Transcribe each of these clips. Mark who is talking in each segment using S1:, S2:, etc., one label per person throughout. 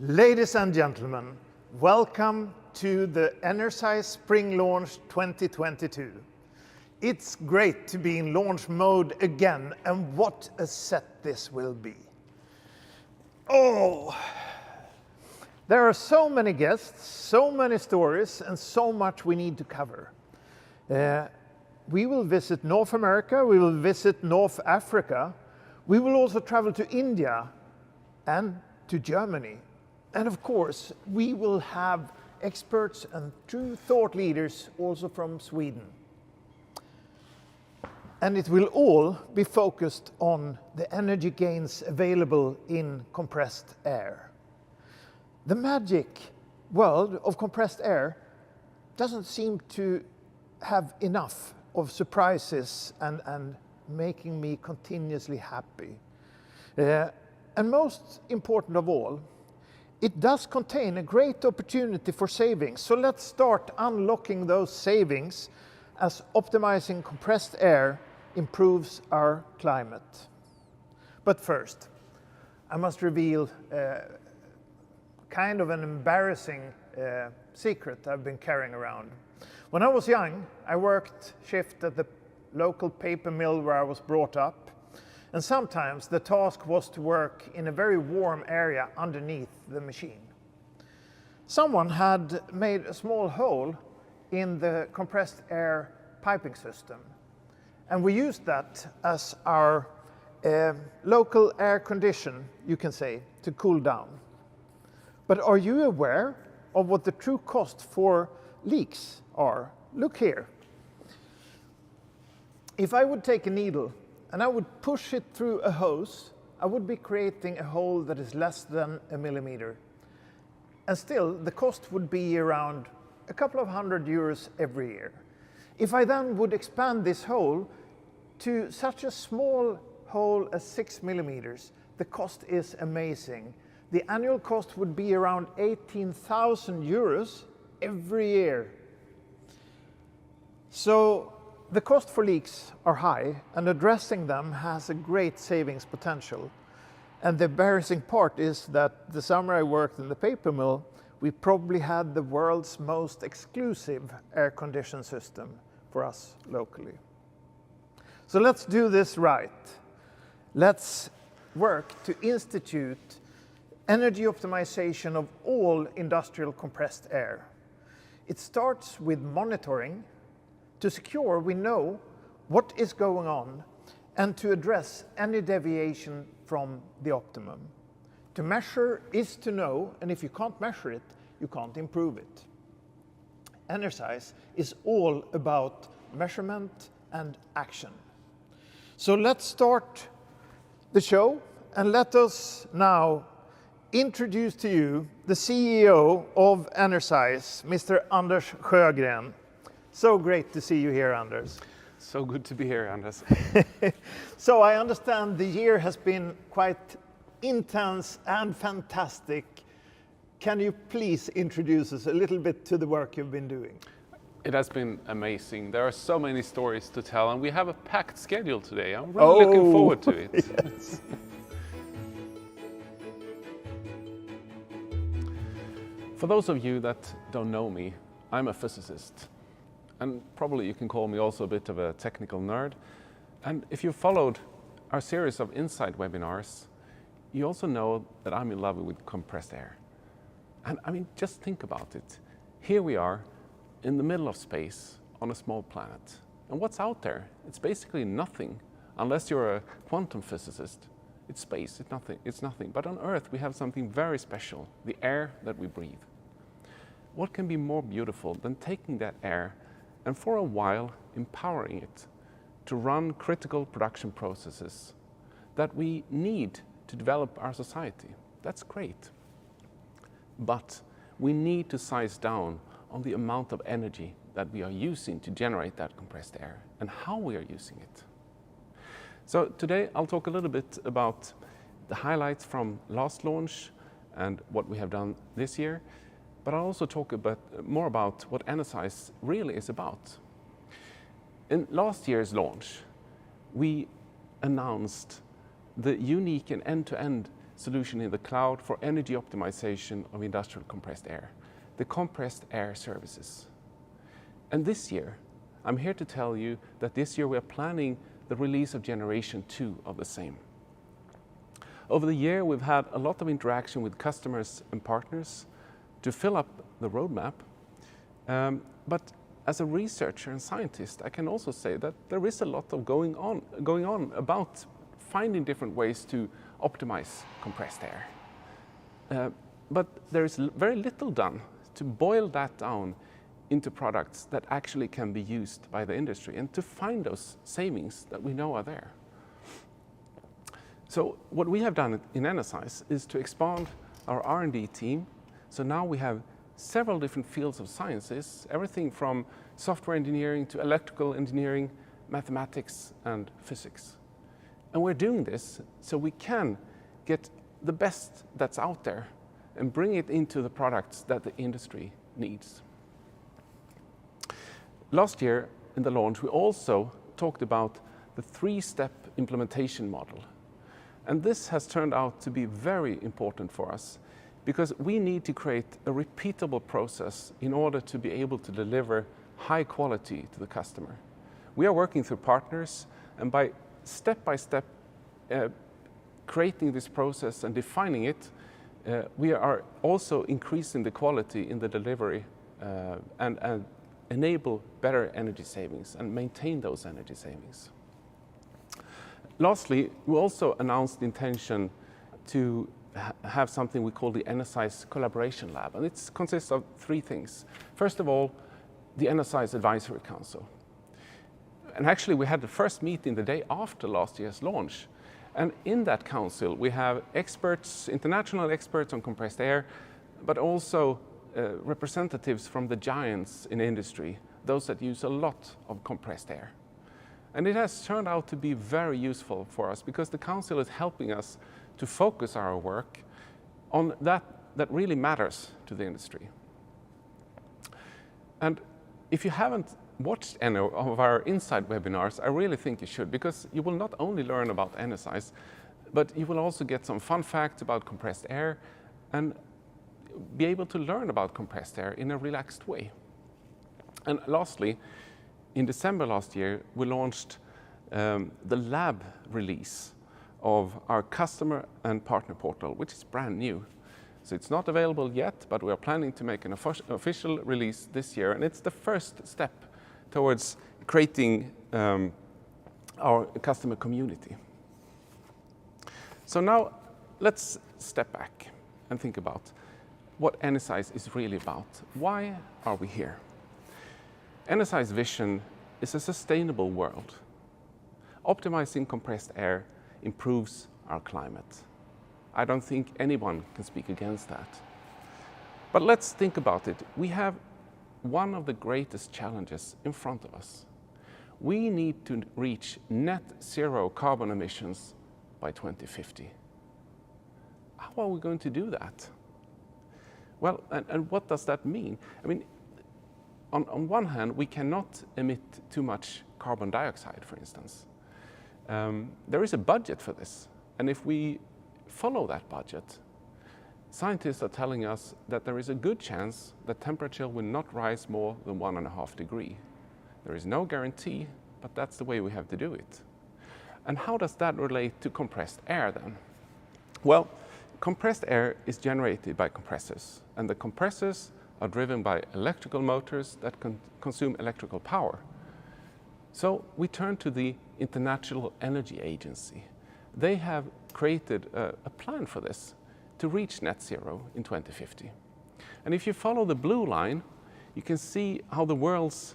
S1: Ladies and gentlemen, welcome to the Enersize Spring Launch 2022. It's great to be in launch mode again, and what a set this will be. Oh, there are so many guests, so many stories, and so much we need to cover. We will visit North America, we will visit North Africa, we will also travel to India and to Germany. And of course, we will have experts and true thought leaders also from Sweden. And it will all be focused on the energy gains available in compressed air. The magic world of compressed air doesn't seem to have enough of surprises and making me continuously happy. And most important of all, it does contain a great opportunity for savings. So let's start unlocking those savings as optimizing compressed air improves our climate. But first, I must reveal kind of an embarrassing secret I've been carrying around. When I was young, I worked shift at the local paper mill where I was brought up. And sometimes the task was to work in a very warm area underneath the machine. Someone had made a small hole in the compressed air piping system. And we used that as our local air condition, you can say, to cool down. But are you aware of what the true cost for leaks are? Look here. If I would take a needle and I would push it through a hose, I would be creating a hole that is less than a millimeter. And still, the cost would be around a couple of €100 every year. If I then would expand this hole to such a small hole as 6 millimeters, the cost is amazing. The annual cost would be around €18,000 every year. So, the cost for leaks are high, and addressing them has a great savings potential. And the embarrassing part is that the summer I worked in the paper mill, we probably had the world's most exclusive air condition system for us locally. So let's do this right. Let's work to institute energy optimization of all industrial compressed air. It starts with monitoring to secure we know what is going on and to address any deviation from the optimum. To measure is to know, and if you can't measure it, you can't improve it. Enersize is all about measurement and action. So let's start the show, and let us now introduce to you the CEO of Enersize, Mr. Anders Sjögren. So great to see you here, Anders.
S2: So good to be here, Anders.
S1: So I understand the year has been quite intense and fantastic. Can you please introduce us a little bit to the work you've been doing?
S2: It has been amazing. There are so many stories to tell, and we have a packed schedule today. I'm really looking forward to it.
S1: Yes.
S2: For those of you that don't know me, I'm a physicist. And probably you can call me also a bit of a technical nerd. And if you followed our series of Insight webinars, you also know that I'm in love with compressed air. And I mean, just think about it. Here we are in the middle of space on a small planet. And what's out there? It's basically nothing, unless you're a quantum physicist. It's space, it's nothing. But on Earth, we have something very special, the air that we breathe. What can be more beautiful than taking that air and for a while empowering it to run critical production processes that we need to develop our society? That's great. But we need to size down on the amount of energy that we are using to generate that compressed air and how we are using it. So today I'll talk a little bit about the highlights from last launch and what we have done this year. But I'll also talk more about what Enersize really is about. In last year's launch, we announced the unique and end-to-end solution in the cloud for energy optimization of industrial compressed air, the compressed air services. And this year, I'm here to tell you that this year we are planning the release of generation 2 of the same. Over the year, we've had a lot of interaction with customers and partners to fill up the roadmap. But as a researcher and scientist, I can also say that there is a lot of going on about finding different ways to optimize compressed air. But there is very little done to boil that down into products that actually can be used by the industry and to find those savings that we know are there. So what we have done in Enersize is to expand our R&D team. So now we have several different fields of sciences, everything from software engineering to electrical engineering, mathematics and physics. And we're doing this so we can get the best that's out there and bring it into the products that the industry needs. Last year in the launch, we also talked about the 3-step implementation model. And this has turned out to be very important for us because we need to create a repeatable process in order to be able to deliver high quality to the customer. We are working through partners, and by step creating this process and defining it, we are also increasing the quality in the delivery and enable better energy savings and maintain those energy savings. Lastly, we also announced the intention to have something we call the Enersize Collaboration Lab, and it consists of 3 things. First of all, the Enersize Advisory Council. And actually we had the first meeting the day after last year's launch. And in that council we have experts, international experts on compressed air, but also representatives from the giants in industry, those that use a lot of compressed air. And it has turned out to be very useful for us because the council is helping us to focus our work on that really matters to the industry. And if you haven't watched any of our Insight webinars, I really think you should, because you will not only learn about Enersize, but you will also get some fun facts about compressed air and be able to learn about compressed air in a relaxed way. And lastly, in December last year, we launched the lab release of our customer and partner portal, which is brand new. So it's not available yet, but we are planning to make an official release this year. And it's the first step towards creating our customer community. So now let's step back and think about what Enersize is really about. Why are we here? Energize vision is a sustainable world. Optimizing compressed air improves our climate. I don't think anyone can speak against that. But let's think about it. We have one of the greatest challenges in front of us. We need to reach net zero carbon emissions by 2050. How are we going to do that? Well, and what does that mean? I mean, on one hand, we cannot emit too much carbon dioxide, for instance. There is a budget for this, and if we follow that budget, scientists are telling us that there is a good chance that temperature will not rise more than 1.5 degrees. There is no guarantee, but that's the way we have to do it. And how does that relate to compressed air then? Well, compressed air is generated by compressors, and the compressors are driven by electrical motors that consume electrical power. So we turn to the International Energy Agency. They have created a plan for this to reach net zero in 2050. And if you follow the blue line, you can see how the world's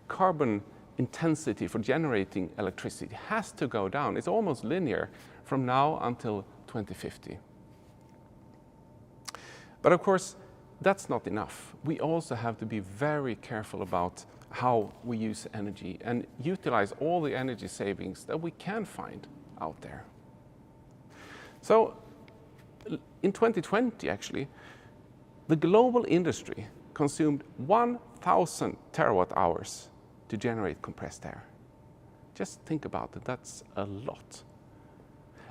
S2: carbon intensity for generating electricity has to go down. It's almost linear from now until 2050. But of course, that's not enough. We also have to be very careful about how we use energy and utilize all the energy savings that we can find out there. So in 2020, actually, the global industry consumed 1,000 terawatt hours to generate compressed air. Just think about it, that's a lot.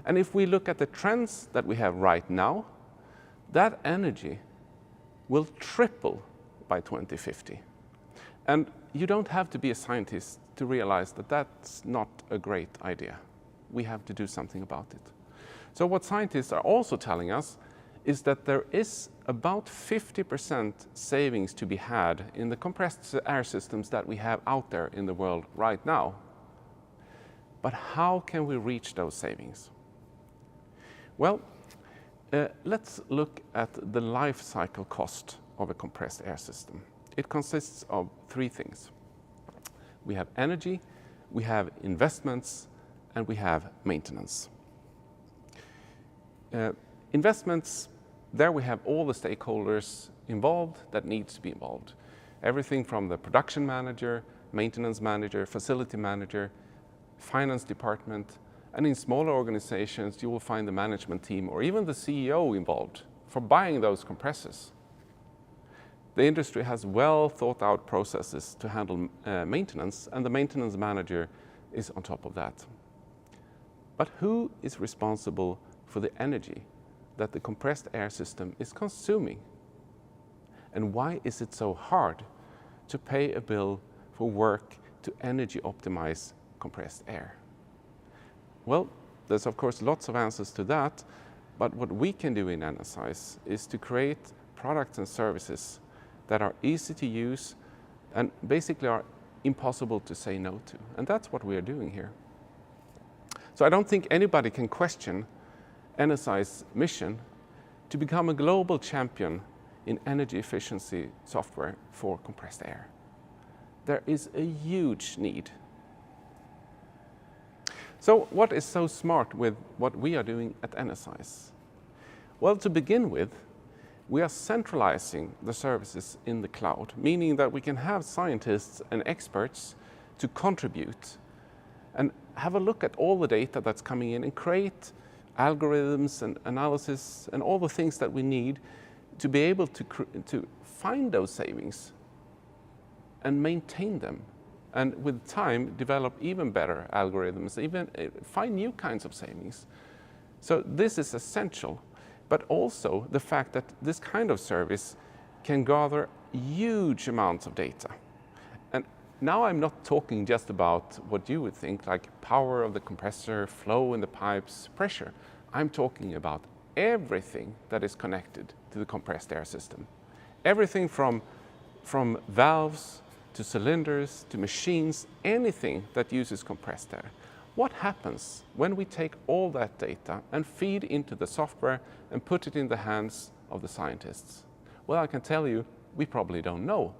S2: And if we look at the trends that we have right now, that energy will triple by 2050. And you don't have to be a scientist to realize that that's not a great idea. We have to do something about it. So what scientists are also telling us is that there is about 50% savings to be had in the compressed air systems that we have out there in the world right now. But how can we reach those savings? Well, let's look at the life cycle cost of a compressed air system. It consists of three things. We have energy, we have investments, and we have maintenance. Investments, there we have all the stakeholders involved that needs to be involved. Everything from the production manager, maintenance manager, facility manager, finance department, and in smaller organizations you will find the management team or even the CEO involved for buying those compressors. The industry has well thought out processes to handle maintenance, and the maintenance manager is on top of that. But who is responsible for the energy that the compressed air system is consuming? And why is it so hard to pay a bill for work to energy optimize compressed air? Well, there's of course lots of answers to that, but what we can do in Enersize is to create products and services that are easy to use and basically are impossible to say no to. And that's what we are doing here. So I don't think anybody can question Energize's mission to become a global champion in energy efficiency software for compressed air. There is a huge need. So what is so smart with what we are doing at Energize? Well, to begin with, we are centralizing the services in the cloud, meaning that we can have scientists and experts to contribute and have a look at all the data that's coming in and create algorithms and analysis and all the things that we need to be able to find those savings and maintain them. And with time, develop even better algorithms, even find new kinds of savings. So this is essential, but also the fact that this kind of service can gather huge amounts of data. And now I'm not talking just about what you would think, like power of the compressor, flow in the pipes, pressure. I'm talking about everything that is connected to the compressed air system. Everything from valves to cylinders, to machines, anything that uses compressed air. What happens when we take all that data and feed into the software and put it in the hands of the scientists? Well, I can tell you, we probably don't know.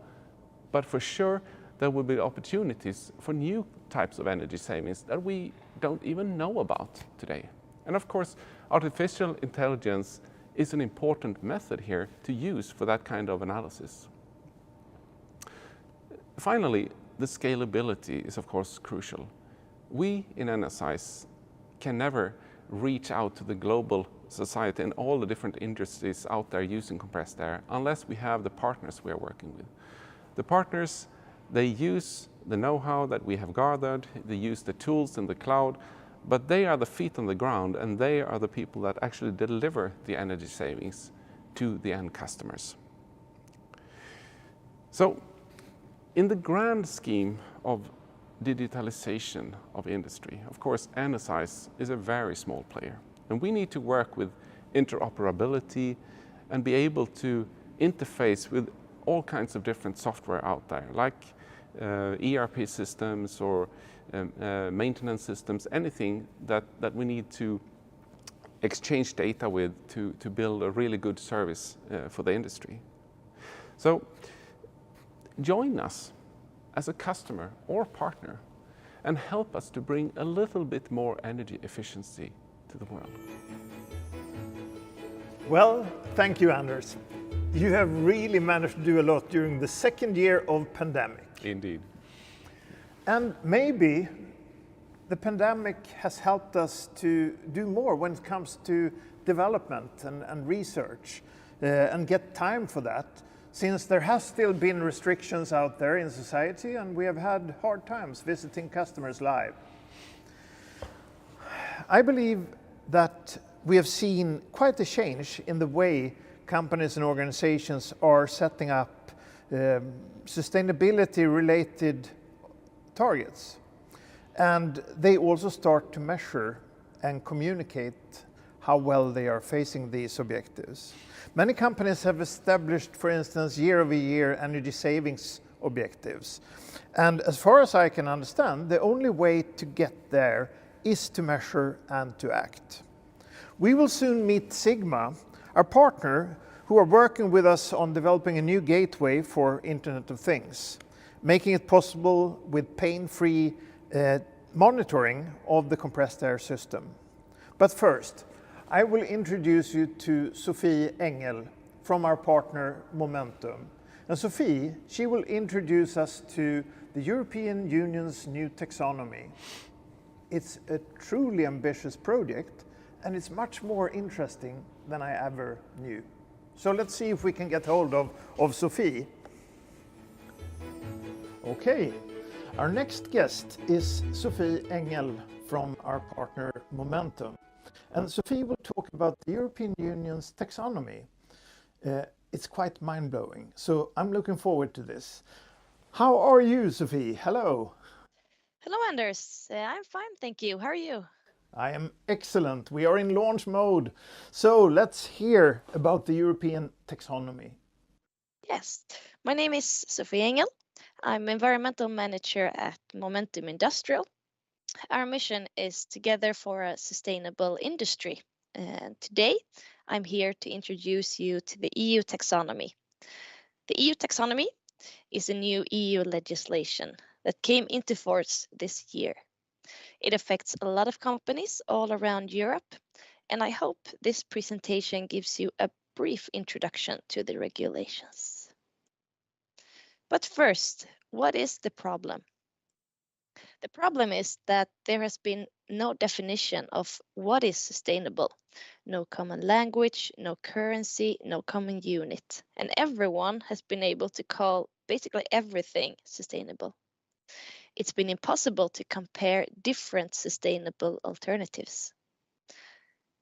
S2: But for sure, there will be opportunities for new types of energy savings that we don't even know about today. And of course, artificial intelligence is an important method here to use for that kind of analysis. Finally, the scalability is of course crucial. We in Energize can never reach out to the global society and all the different industries out there using compressed air unless we have the partners we are working with. The partners, they use the know-how that we have gathered, they use the tools in the cloud, but they are the feet on the ground and they are the people that actually deliver the energy savings to the end customers. So, in the grand scheme of digitalization of industry, of course, Energize is a very small player. And we need to work with interoperability and be able to interface with all kinds of different software out there, like ERP systems or maintenance systems, anything that we need to exchange data with to build a really good service for the industry. So, join us as a customer or partner and help us to bring a little bit more energy efficiency to the world.
S1: Well, thank you, Anders. You have really managed to do a lot during the second year of pandemic.
S2: Indeed.
S1: And maybe the pandemic has helped us to do more when it comes to development and research and get time for that, since there has still been restrictions out there in society and we have had hard times visiting customers live. I believe that we have seen quite a change in the way companies and organizations are setting up sustainability related targets. And they also start to measure and communicate how well they are facing these objectives. Many companies have established, for instance, year-over-year energy savings objectives. And as far as I can understand, the only way to get there is to measure and to act. We will soon meet Sigma, our partner, who are working with us on developing a new gateway for Internet of Things, making it possible with pain-free monitoring of the compressed air system. But first, I will introduce you to Sophie Engel from our partner Momentum. And Sophie, she will introduce us to the European Union's new taxonomy. It's a truly ambitious project, and it's much more interesting than I ever knew. So let's see if we can get hold of Sophie. Okay, our next guest is Sophie Engel from our partner Momentum. And Sophie will talk about the European Union's taxonomy. It's quite mind-blowing, so I'm looking forward to this. How are you, Sophie? Hello.
S3: Hello, Anders. I'm fine, thank you. How are you?
S1: I am excellent. We are in launch mode. So let's hear about the European taxonomy.
S3: Yes, my name is Sophie Engel. I'm environmental manager at Momentum Industrial. Our mission is Together for a Sustainable Industry. And today, I'm here to introduce you to the EU taxonomy. The EU taxonomy is a new EU legislation that came into force this year. It affects a lot of companies all around Europe, and I hope this presentation gives you a brief introduction to the regulations. But first, what is the problem? The problem is that there has been no definition of what is sustainable. No common language, no currency, no common unit, and everyone has been able to call basically everything sustainable. It's been impossible to compare different sustainable alternatives.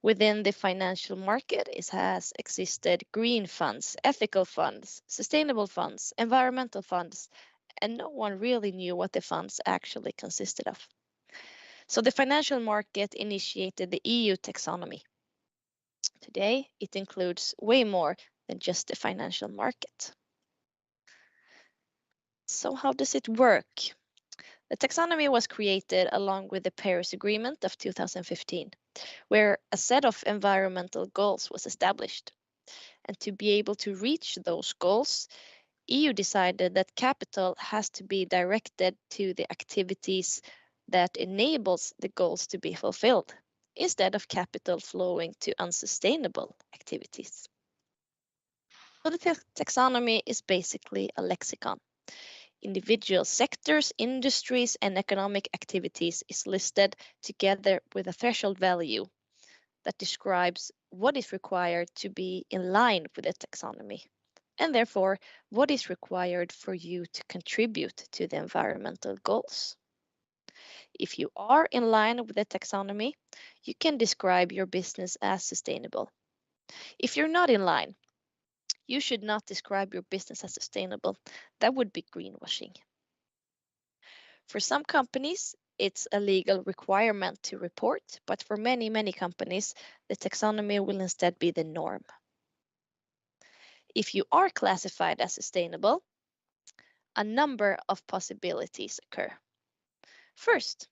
S3: Within the financial market, it has existed green funds, ethical funds, sustainable funds, environmental funds, and no one really knew what the funds actually consisted of. So the financial market initiated the EU taxonomy. Today, it includes way more than just the financial market. So how does it work? The taxonomy was created along with the Paris Agreement of 2015, where a set of environmental goals was established. And to be able to reach those goals, EU decided that capital has to be directed to the activities that enables the goals to be fulfilled, instead of capital flowing to unsustainable activities. So the taxonomy is basically a lexicon. Individual sectors, industries, and economic activities is listed together with a threshold value that describes what is required to be in line with the taxonomy, and therefore what is required for you to contribute to the environmental goals. If you are in line with the taxonomy, you can describe your business as sustainable. If you're not in line, you should not describe your business as sustainable. That would be greenwashing. For some companies, it's a legal requirement to report, but for many, many companies, the taxonomy will instead be the norm. If you are classified as sustainable, a number of possibilities occur. First,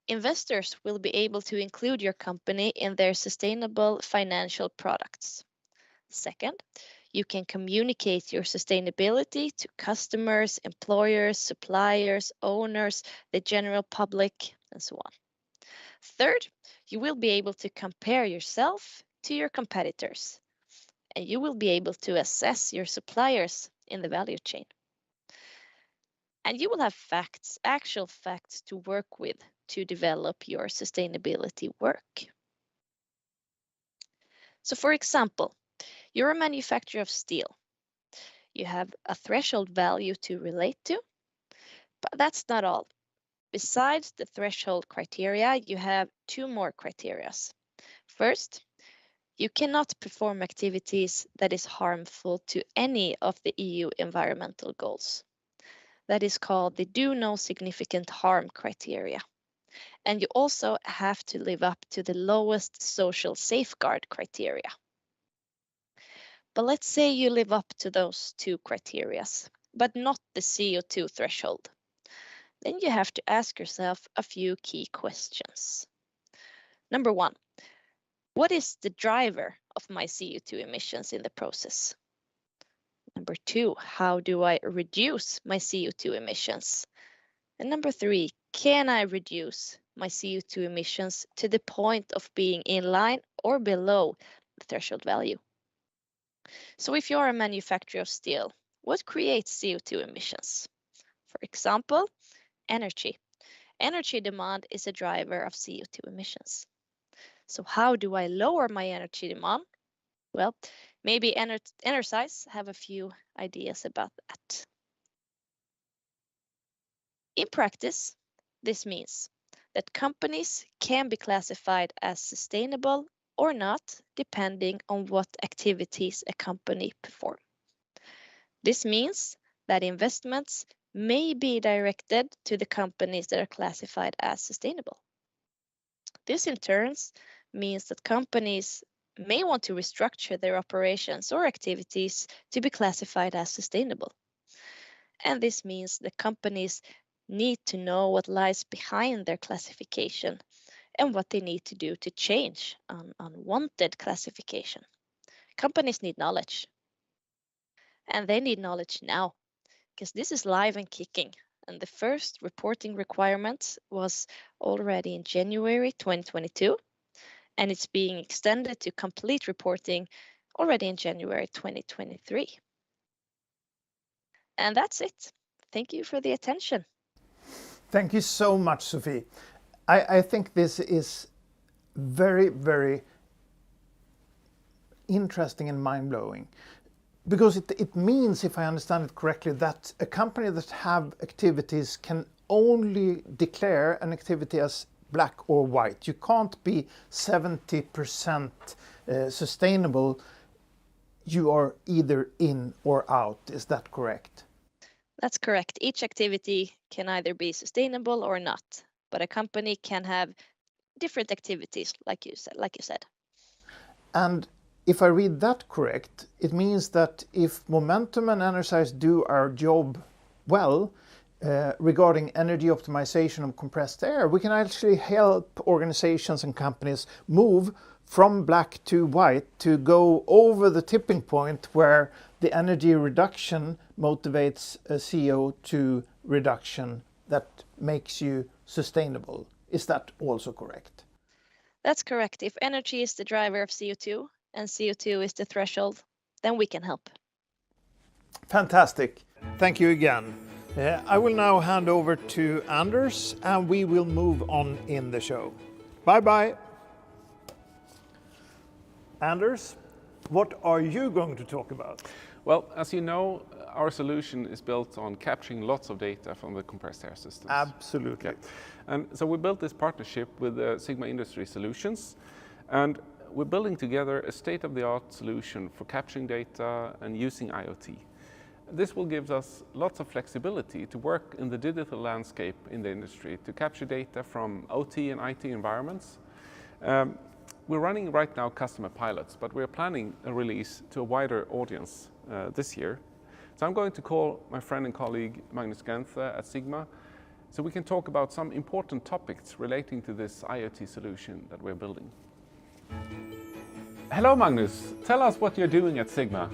S3: investors will be able to include your company in their sustainable financial products. Second, you can communicate your sustainability to customers, employers, suppliers, owners, the general public, and so on. Third, you will be able to compare yourself to your competitors, and you will be able to assess your suppliers in the value chain. And you will have facts, actual facts to work with to develop your sustainability work. So for example, you're a manufacturer of steel. You have a threshold value to relate to, but that's not all. Besides the threshold criteria, you have two more criteria. First, you cannot perform activities that is harmful to any of the EU environmental goals. That is called the do no significant harm criteria. And you also have to live up to the lowest social safeguard criteria. But let's say you live up to those two criteria, but not the CO2 threshold. Then you have to ask yourself a few key questions. Number one, what is the driver of my CO2 emissions in the process? Number two, how do I reduce my CO2 emissions? And number three, can I reduce my CO2 emissions to the point of being in line or below the threshold value? So if you're a manufacturer of steel, what creates CO2 emissions? For example, energy. Energy demand is a driver of CO2 emissions. So how do I lower my energy demand? Well, maybe Enersize have a few ideas about that. In practice, this means that companies can be classified as sustainable or not, depending on what activities a company performs. This means that investments may be directed to the companies that are classified as sustainable. This in turn means that companies may want to restructure their operations or activities to be classified as sustainable. And this means that companies need to know what lies behind their classification and what they need to do to change an unwanted classification. Companies need knowledge. And they need knowledge now, because this is live and kicking. And the first reporting requirement was already in January 2022, and it's being extended to complete reporting already in January 2023. And that's it. Thank you for the attention.
S1: Thank you so much, Sophie. I think this is very, very interesting and mind-blowing, because it means, if I understand it correctly, that a company that have activities can only declare an activity as black or white. You can't be 70% sustainable. You are either in or out. Is that correct?
S3: That's correct. Each activity can either be sustainable or not, but a company can have different activities, like you said.
S1: And if I read that correct, it means that if Momentum and Enersize do our job well regarding energy optimization of compressed air, we can actually help organizations and companies move from black to white to go over the tipping point where the energy reduction motivates a CO2 reduction that makes you sustainable. Is that also correct?
S3: That's correct. If energy is the driver of CO2 and CO2 is the threshold, then we can help.
S1: Fantastic. Thank you again. I will now hand over to Anders and we will move on in the show. Bye-bye. Anders, what are you going to talk about?
S2: Well, as you know, our solution is built on capturing lots of data from the compressed air systems.
S1: Absolutely.
S2: And so we built this partnership with Sigma Industry Solutions, and we're building together a state-of-the-art solution for capturing data and using IoT. This will give us lots of flexibility to work in the digital landscape in the industry to capture data from OT and IT environments. We're running right now customer pilots, but we're planning a release to a wider audience this year. So I'm going to call my friend and colleague Magnus Ganthe at Sigma so we can talk about some important topics relating to this IoT solution that we're building. Hello Magnus, tell us what you're doing at Sigma.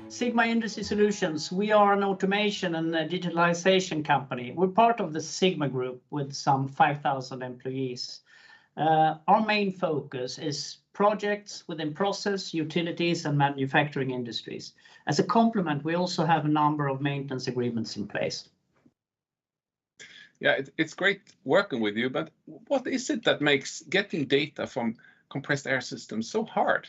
S4: Sigma Industry Solutions, we are an automation and a digitalization company. We're part of the Sigma Group with some 5,000 employees. Our main focus is projects within process, utilities and manufacturing industries. As a complement, we also have a number of maintenance agreements in place.
S2: Yeah, it's great working with you, but what is it that makes getting data from compressed air systems so hard?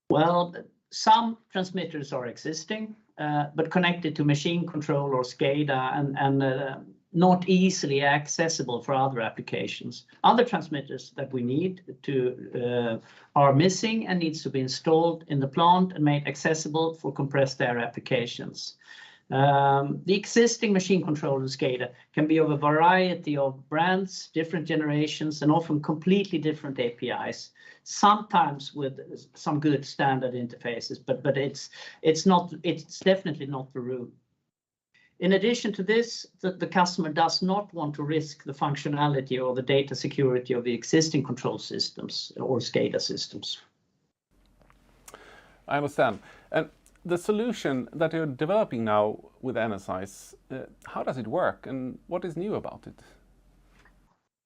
S4: Well, some transmitters are existing, but connected to machine control or SCADA, and not easily accessible for other applications. Other transmitters that we need to are missing and needs to be installed in the plant and made accessible for compressed air applications. The existing machine controller SCADA can be of a variety of brands, different generations, and often completely different APIs. Sometimes with some good standard interfaces, but it's definitely not the rule. In addition to this, the customer does not want to risk the functionality or the data security of the existing control systems or SCADA systems.
S2: I understand. And the solution that you're developing now with Enersize, how does it work and what is new about it?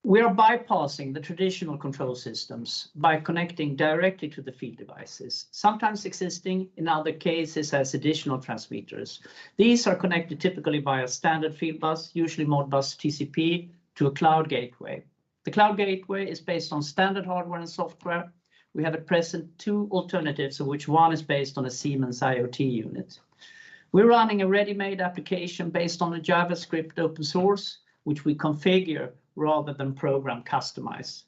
S4: We are bypassing the traditional control systems by connecting directly to the field devices, sometimes existing, in other cases as additional transmitters. These are connected typically via standard field bus, usually Modbus TCP, to a cloud gateway. The cloud gateway is based on standard hardware and software. We have at present two alternatives, of which one is based on a Siemens IoT unit. We're running a ready-made application based on a JavaScript open source, which we configure rather than program customize.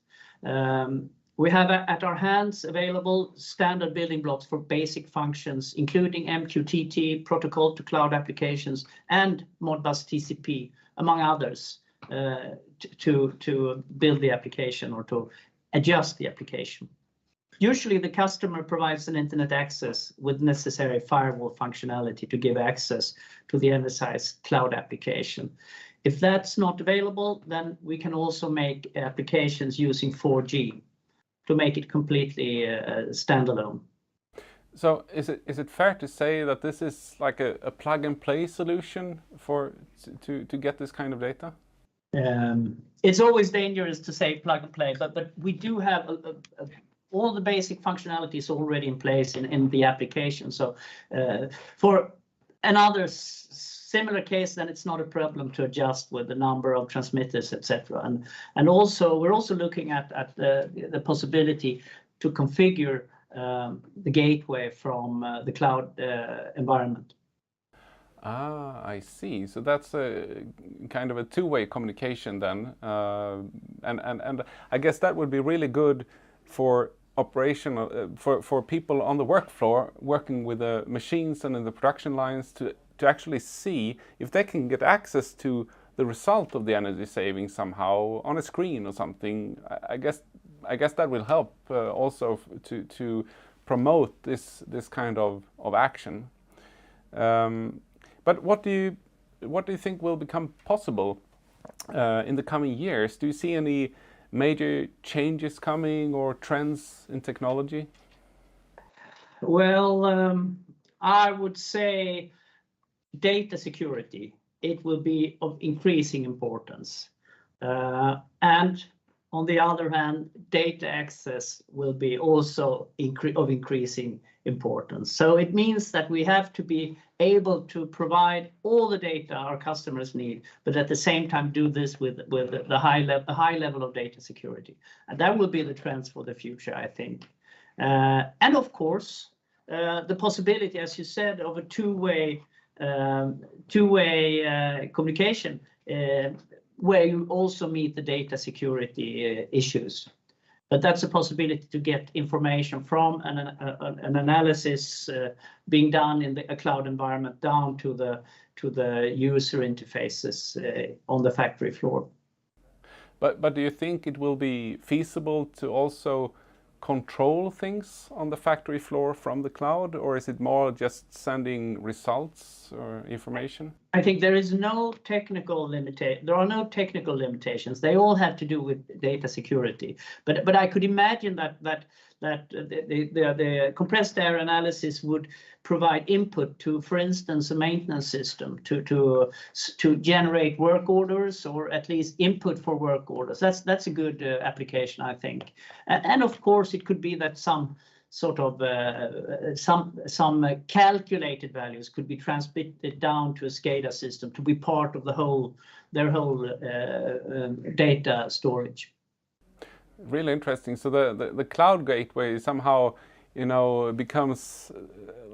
S4: We have at our hands available standard building blocks for basic functions, including MQTT, protocol to cloud applications, and Modbus TCP, among others, to build the application or to adjust the application. Usually the customer provides an internet access with necessary firewall functionality to give access to the Enersize cloud application. If that's not available, then we can also make applications using 4G to make it completely standalone.
S2: So is it fair to say that this is like a plug and play solution to get this kind of data?
S4: It's always dangerous to say plug and play, but we do have all the basic functionalities already in place in the application. So for another similar case, then it's not a problem to adjust with the number of transmitters, etc. And also we're also looking at the possibility to configure the gateway from the cloud environment.
S2: Ah, I see. So that's a kind of a two-way communication then, and I guess that would be really good for operational for people on the work floor working with the machines and in the production lines to actually see if they can get access to the result of the energy saving somehow on a screen or something. I guess that will help also to promote this kind of action. But what do you think will become possible in the coming years? Do you see any major changes coming or trends in technology?
S4: Well, I would say data security. It will be of increasing importance. And on the other hand, data access will be also of increasing importance. So it means that we have to be able to provide all the data our customers need, but at the same time do this with the high level of data security. And that will be the trends for the future, I think. And of course, the possibility, as you said, of a two-way communication where you also meet the data security issues. But that's a possibility to get information from an analysis being done in a cloud environment down to the user interfaces on the factory floor.
S2: But do you think it will be feasible to also control things on the factory floor from the cloud, or is it more just sending results or information?
S4: I think there is no technical limitation. There are no technical limitations. They all have to do with data security. But I could imagine that the compressed air analysis would provide input to, for instance, a maintenance system to generate work orders, or at least input for work orders. That's a good application, I think. And of course, it could be that some sort of some calculated values could be transmitted down to a SCADA system to be part of their whole data storage.
S2: Really interesting. So the cloud gateway somehow, becomes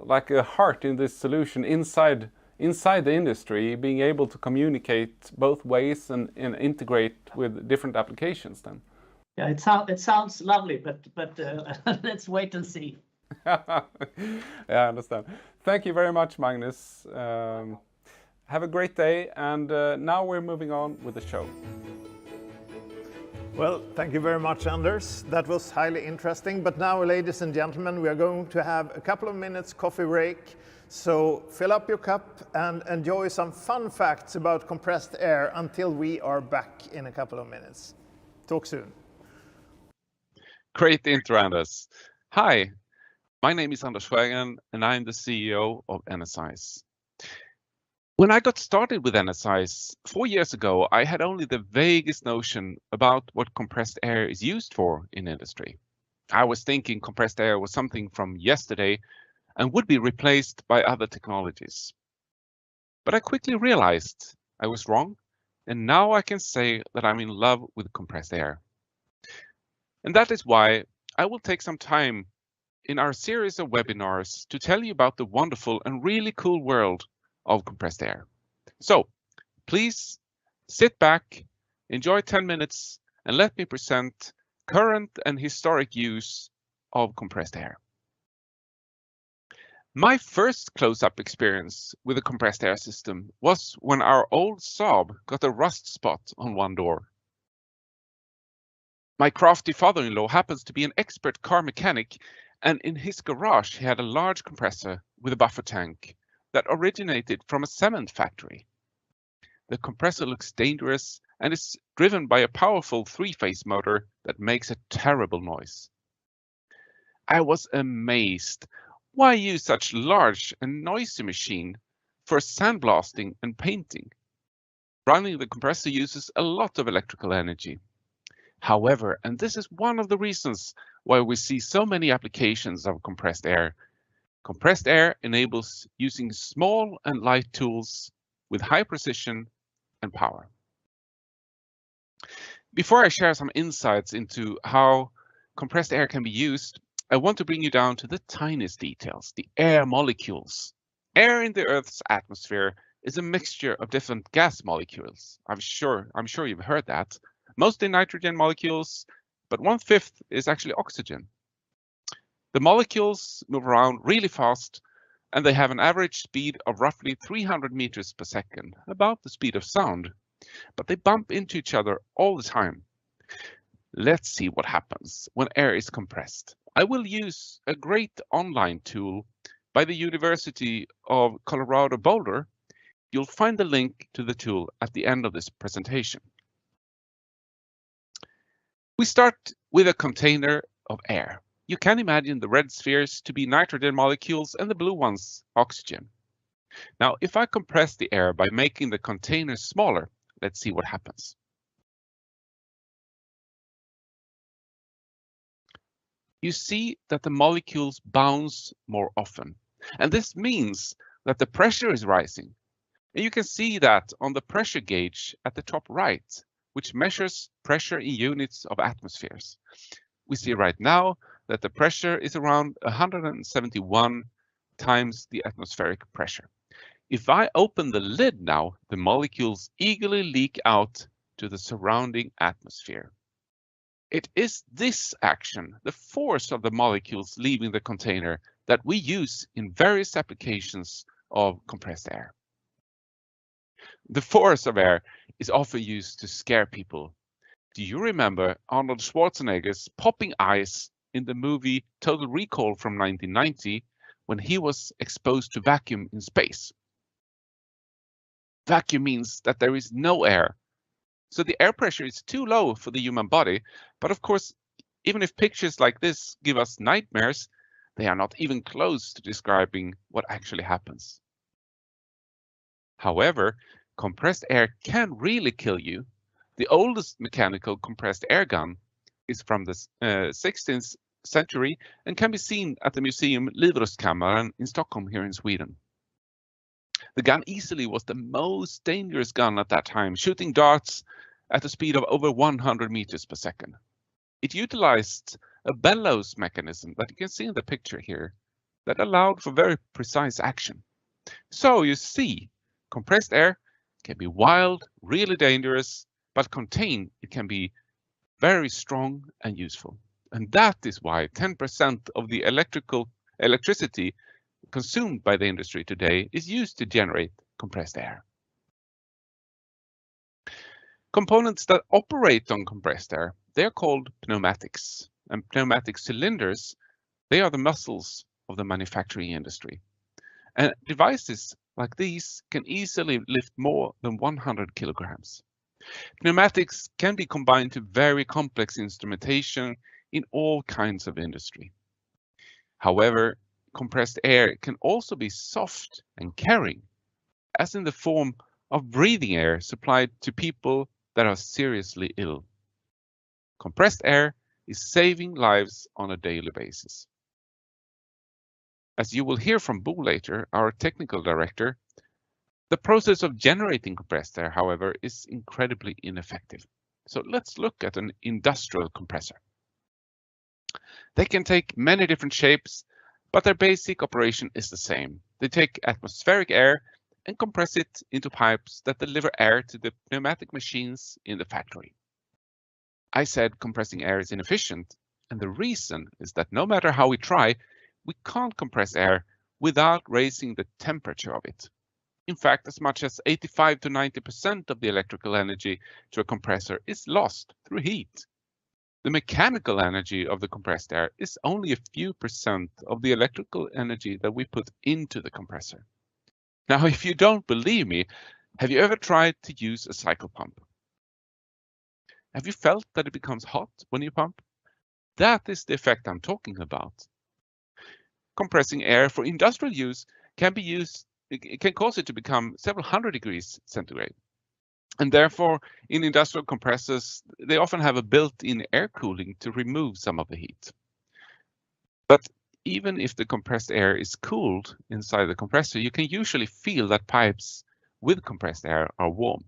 S2: like a heart in this solution inside inside the industry, being able to communicate both ways and integrate with different applications then?
S4: Yeah, it sounds lovely, but let's wait and see.
S2: Yeah, I understand. Thank you very much, Magnus. Have a great day, and now we're moving on with the show.
S1: Well, thank you very much, Anders. That was highly interesting. But now, ladies and gentlemen, we are going to have a couple of minutes coffee break. So fill up your cup and enjoy some fun facts about compressed air until we are back in a couple of minutes. Talk soon.
S5: Great intro, Anders. Hi, my name is Anders Sjögren, and I'm the CEO of Enersize. When I got started with Enersize 4 years ago, I had only the vaguest notion about what compressed air is used for in industry. I was thinking compressed air was something from yesterday and would be replaced by other technologies. But I quickly realized I was wrong, and now I can say that I'm in love with compressed air. And that is why I will take some time in our series of webinars to tell you about the wonderful and really cool world of compressed air. So please sit back, enjoy 10 minutes, and let me present current and historic use of compressed air. My first close-up experience with a compressed air system was when our old Saab got a rust spot on one door. My crafty father-in-law happens to be an expert car mechanic, and in his garage he had a large compressor with a buffer tank that originated from a cement factory. The compressor looks dangerous and is driven by a powerful three-phase motor that makes a terrible noise. I was amazed. Why use such large and noisy machine for sandblasting and painting? Running the compressor uses a lot of electrical energy. However, and this is one of the reasons why we see so many applications of compressed air enables using small and light tools with high precision and power. Before I share some insights into how compressed air can be used, I want to bring you down to the tiniest details, the air molecules. Air in the Earth's atmosphere is a mixture of different gas molecules. I'm sure you've heard that. Mostly nitrogen molecules, but 1/5 is actually oxygen. The molecules move around really fast, and they have an average speed of roughly 300 meters per second, about the speed of sound, but they bump into each other all the time. Let's see what happens when air is compressed. I will use a great online tool by the University of Colorado Boulder. You'll find the link to the tool at the end of this presentation. We start with a container of air. You can imagine the red spheres to be nitrogen molecules and the blue ones oxygen. Now, if I compress the air by making the container smaller, let's see what happens. You see that the molecules bounce more often, and this means that the pressure is rising. And you can see that on the pressure gauge at the top right, which measures pressure in units of atmospheres. We see right now that the pressure is around 171 times the atmospheric pressure. If I open the lid now, the molecules eagerly leak out to the surrounding atmosphere. It is this action, the force of the molecules leaving the container, that we use in various applications of compressed air. The force of air is often used to scare people. Do you remember Arnold Schwarzenegger's popping eyes in the movie Total Recall from 1990 when he was exposed to vacuum in space? Vacuum means that there is no air. So the air pressure is too low for the human body. But of course, even if pictures like this give us nightmares, they are not even close to describing what actually happens. However, compressed air can really kill you. The oldest mechanical compressed air gun is from the 16th century and can be seen at the museum Livrustkammaren in Stockholm here in Sweden. The gun easily was the most dangerous gun at that time, shooting darts at a speed of over 100 meters per second. It utilized a bellows mechanism that you can see in the picture here that allowed for very precise action. So you see, compressed air can be wild, really dangerous, but contained it can be very strong and useful. And that is why 10% of the electricity consumed by the industry today is used to generate compressed air. Components that operate on compressed air, they're called pneumatics. And pneumatic cylinders, they are the muscles of the manufacturing industry. And devices like these can easily lift more than 100 kilograms. Pneumatics can be combined to very complex instrumentation in all kinds of industry. However, compressed air can also be soft and caring, as in the form of breathing air supplied to people that are seriously ill. Compressed air is saving lives on a daily basis. As you will hear from Bo later, our technical director, the process of generating compressed air, however, is incredibly ineffective. So let's look at an industrial compressor. They can take many different shapes, but their basic operation is the same. They take atmospheric air and compress it into pipes that deliver air to the pneumatic machines in the factory. I said compressing air is inefficient, and the reason is that no matter how we try, we can't compress air without raising the temperature of it. In fact, as much as 85 to 90% of the electrical energy to a compressor is lost through heat. The mechanical energy of the compressed air is only a few percent of the electrical energy that we put into the compressor. Now, if you don't believe me, have you ever tried to use a cycle pump? Have you felt that it becomes hot when you pump? That is the effect I'm talking about. Compressing air for industrial use can be used, it can cause it to become several hundred degrees centigrade. And therefore, in industrial compressors, they often have a built-in air cooling to remove some of the heat. But even if the compressed air is cooled inside the compressor, you can usually feel that pipes with compressed air are warm.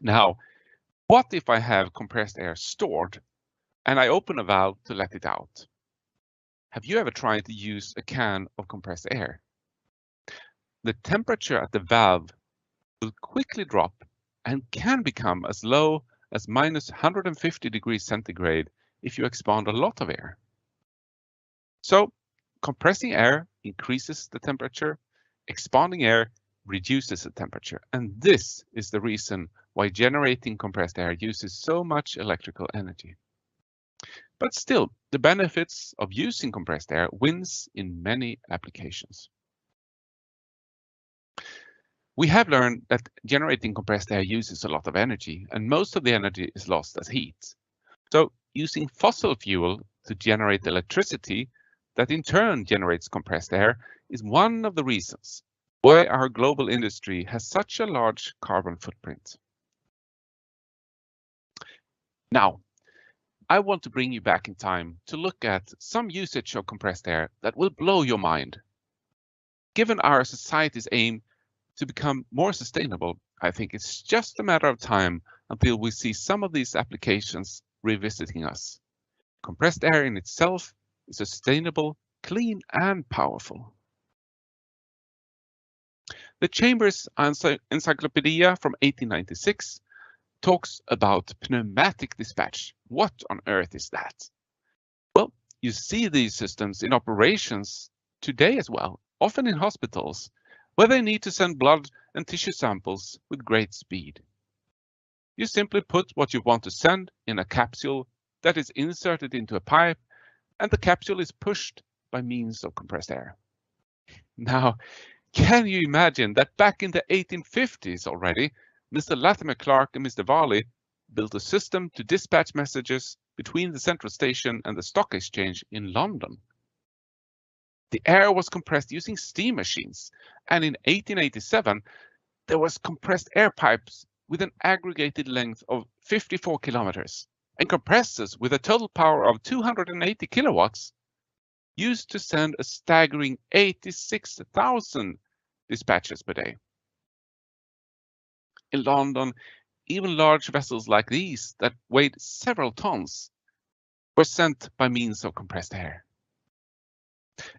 S5: Now, what if I have compressed air stored and I open a valve to let it out? Have you ever tried to use a can of compressed air? The temperature at the valve will quickly drop and can become as low as minus 150 degrees centigrade if you expand a lot of air. So compressing air increases the temperature, expanding air reduces the temperature, and this is the reason why generating compressed air uses so much electrical energy. But still, the benefits of using compressed air wins in many applications. We have learned that generating compressed air uses a lot of energy, and most of the energy is lost as heat. So using fossil fuel to generate electricity that in turn generates compressed air is one of the reasons why our global industry has such a large carbon footprint. Now, I want to bring you back in time to look at some usage of compressed air that will blow your mind. Given our society's aim to become more sustainable, I think it's just a matter of time until we see some of these applications revisiting us. Compressed air in itself is sustainable, clean, and powerful. The Chambers Encyclopedia from 1896 talks about pneumatic dispatch. What on earth is that? Well, you see these systems in operations today as well, often in hospitals, where they need to send blood and tissue samples with great speed. You simply put what you want to send in a capsule that is inserted into a pipe, and the capsule is pushed by means of compressed air. Now, can you imagine that back in the 1850s already, Mr. Latimer Clark and Mr. Varley built a system to dispatch messages between the central station and the stock exchange in London. The air was compressed using steam machines, and in 1887, there was compressed air pipes with an aggregated length of 54 kilometers and compressors with a total power of 280 kilowatts used to send a staggering 86,000 dispatches per day. In London, even large vessels like these that weighed several tons were sent by means of compressed air.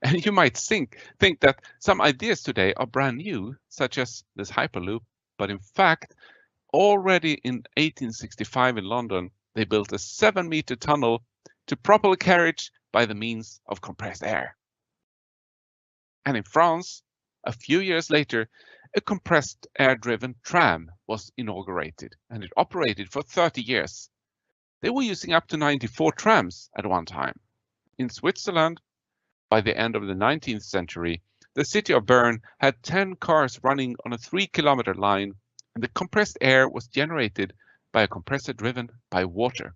S5: And you might think that some ideas today are brand new, such as this Hyperloop, but in fact, already in 1865 in London, they built a 7-meter tunnel to propel carriage by the means of compressed air. And in France, a few years later, a compressed air-driven tram was inaugurated, and it operated for 30 years. They were using up to 94 trams at one time. In Switzerland, by the end of the 19th century, the city of Bern had 10 cars running on a 3-kilometer line, and the compressed air was generated by a compressor driven by water.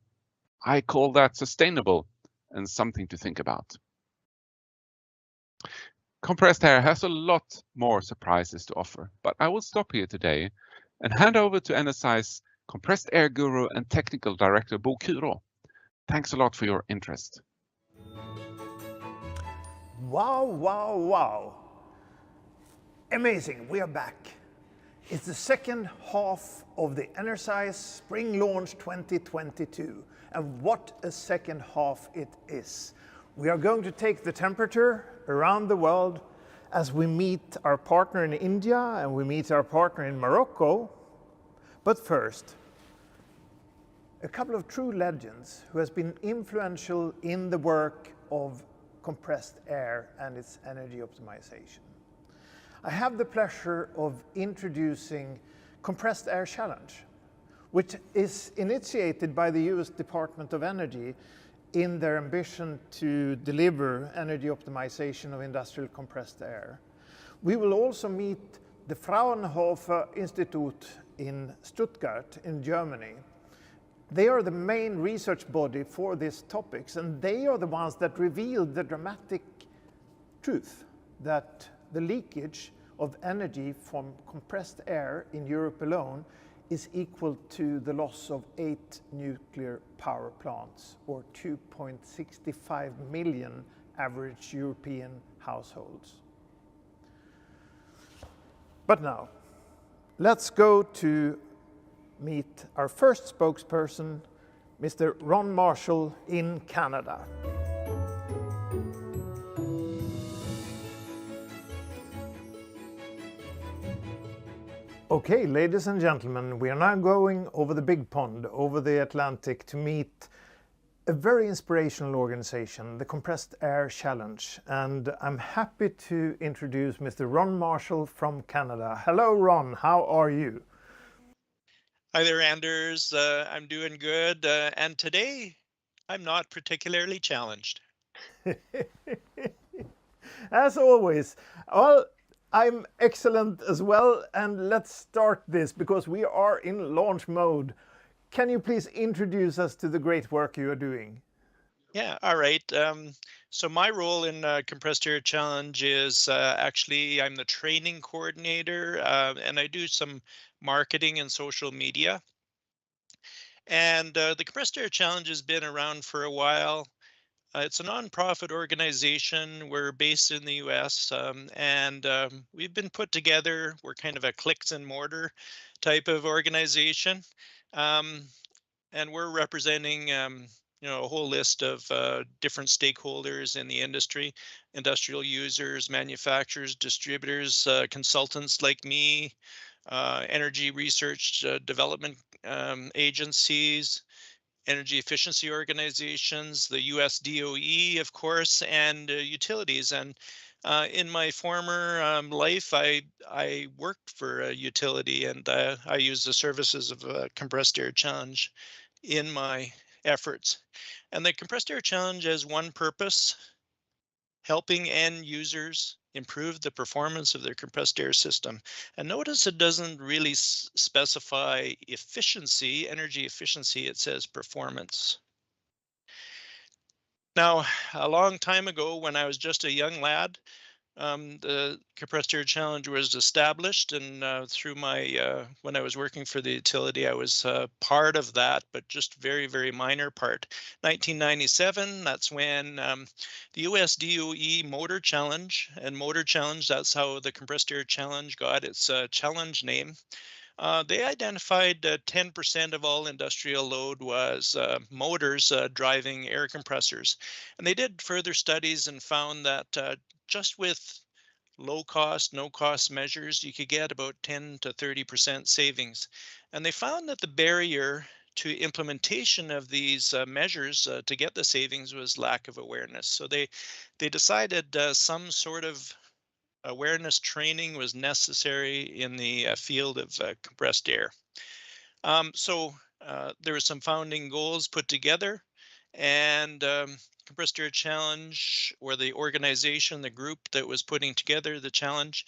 S5: I call that sustainable and something to think about. Compressed air has a lot more surprises to offer, but I will stop here today and hand over to Energize compressed air guru and technical director Bo Kuro. Thanks a lot for your interest.
S1: Wow, wow, wow. Amazing, we are back. It's the second half of the Enersize Spring Launch 2022. And what a second half it is. We are going to take the temperature around the world as we meet our partner in India and we meet our partner in Morocco. But first, a couple of true legends who has been influential in the work of compressed air and its energy optimization. I have the pleasure of introducing Compressed Air Challenge, which is initiated by the US Department of Energy in their ambition to deliver energy optimization of industrial compressed air. We will also meet the Fraunhofer Institute in Stuttgart in Germany. They are the main research body for these topics, and they are the ones that revealed the dramatic truth that the leakage of energy from compressed air in Europe alone is equal to the loss of 8 nuclear power plants, or 2.65 million average European households. But now, let's go to meet our first spokesperson, Mr. Ron Marshall in Canada. Okay, ladies and gentlemen, we are now going over the big pond, over the Atlantic, to meet a very inspirational organization, the Compressed Air Challenge. And I'm happy to introduce Mr. Ron Marshall from Canada. Hello, Ron, how are you?
S6: Hi there, Anders. I'm doing good. And today, I'm not particularly challenged.
S1: As always. Well, I'm excellent as well, and let's start this because we are in launch mode. Can you please introduce us to the great work you are doing?
S6: Yeah, all right. So my role in Compressed Air Challenge is actually I'm the training coordinator, and I do some marketing and social media. And the Compressed Air Challenge has been around for a while. It's a nonprofit organization. We're based in the US, and we've been put together. We're kind of a clicks and mortar type of organization. Um, and we're representing a whole list of different stakeholders in the industry, industrial users, manufacturers, distributors, consultants like me, energy research development agencies, energy efficiency organizations, the US DOE, of course, and utilities. And in my former life, I worked for a utility, and I used the services of Compressed Air Challenge in my efforts. And the Compressed Air Challenge has one purpose: helping end users improve the performance of their compressed air system. And notice it doesn't really specify efficiency, energy efficiency, it says performance. Now, a long time ago, when I was just a young lad, the Compressed Air Challenge was established, and through my when I was working for the utility, I was part of that, but just very, very minor part. 1997, that's when the US DOE Motor Challenge, and Motor Challenge, that's how the Compressed Air Challenge got its challenge name, They identified 10% of all industrial load was motors driving air compressors. And they did further studies and found that just with low cost, no cost measures, you could get about 10 to 30% savings. And they found that the barrier to implementation of these measures to get the savings was lack of awareness. So they decided some sort of awareness training was necessary in the field of compressed air. There were some founding goals put together, and Compressed Air Challenge, or the organization, the group that was putting together the challenge,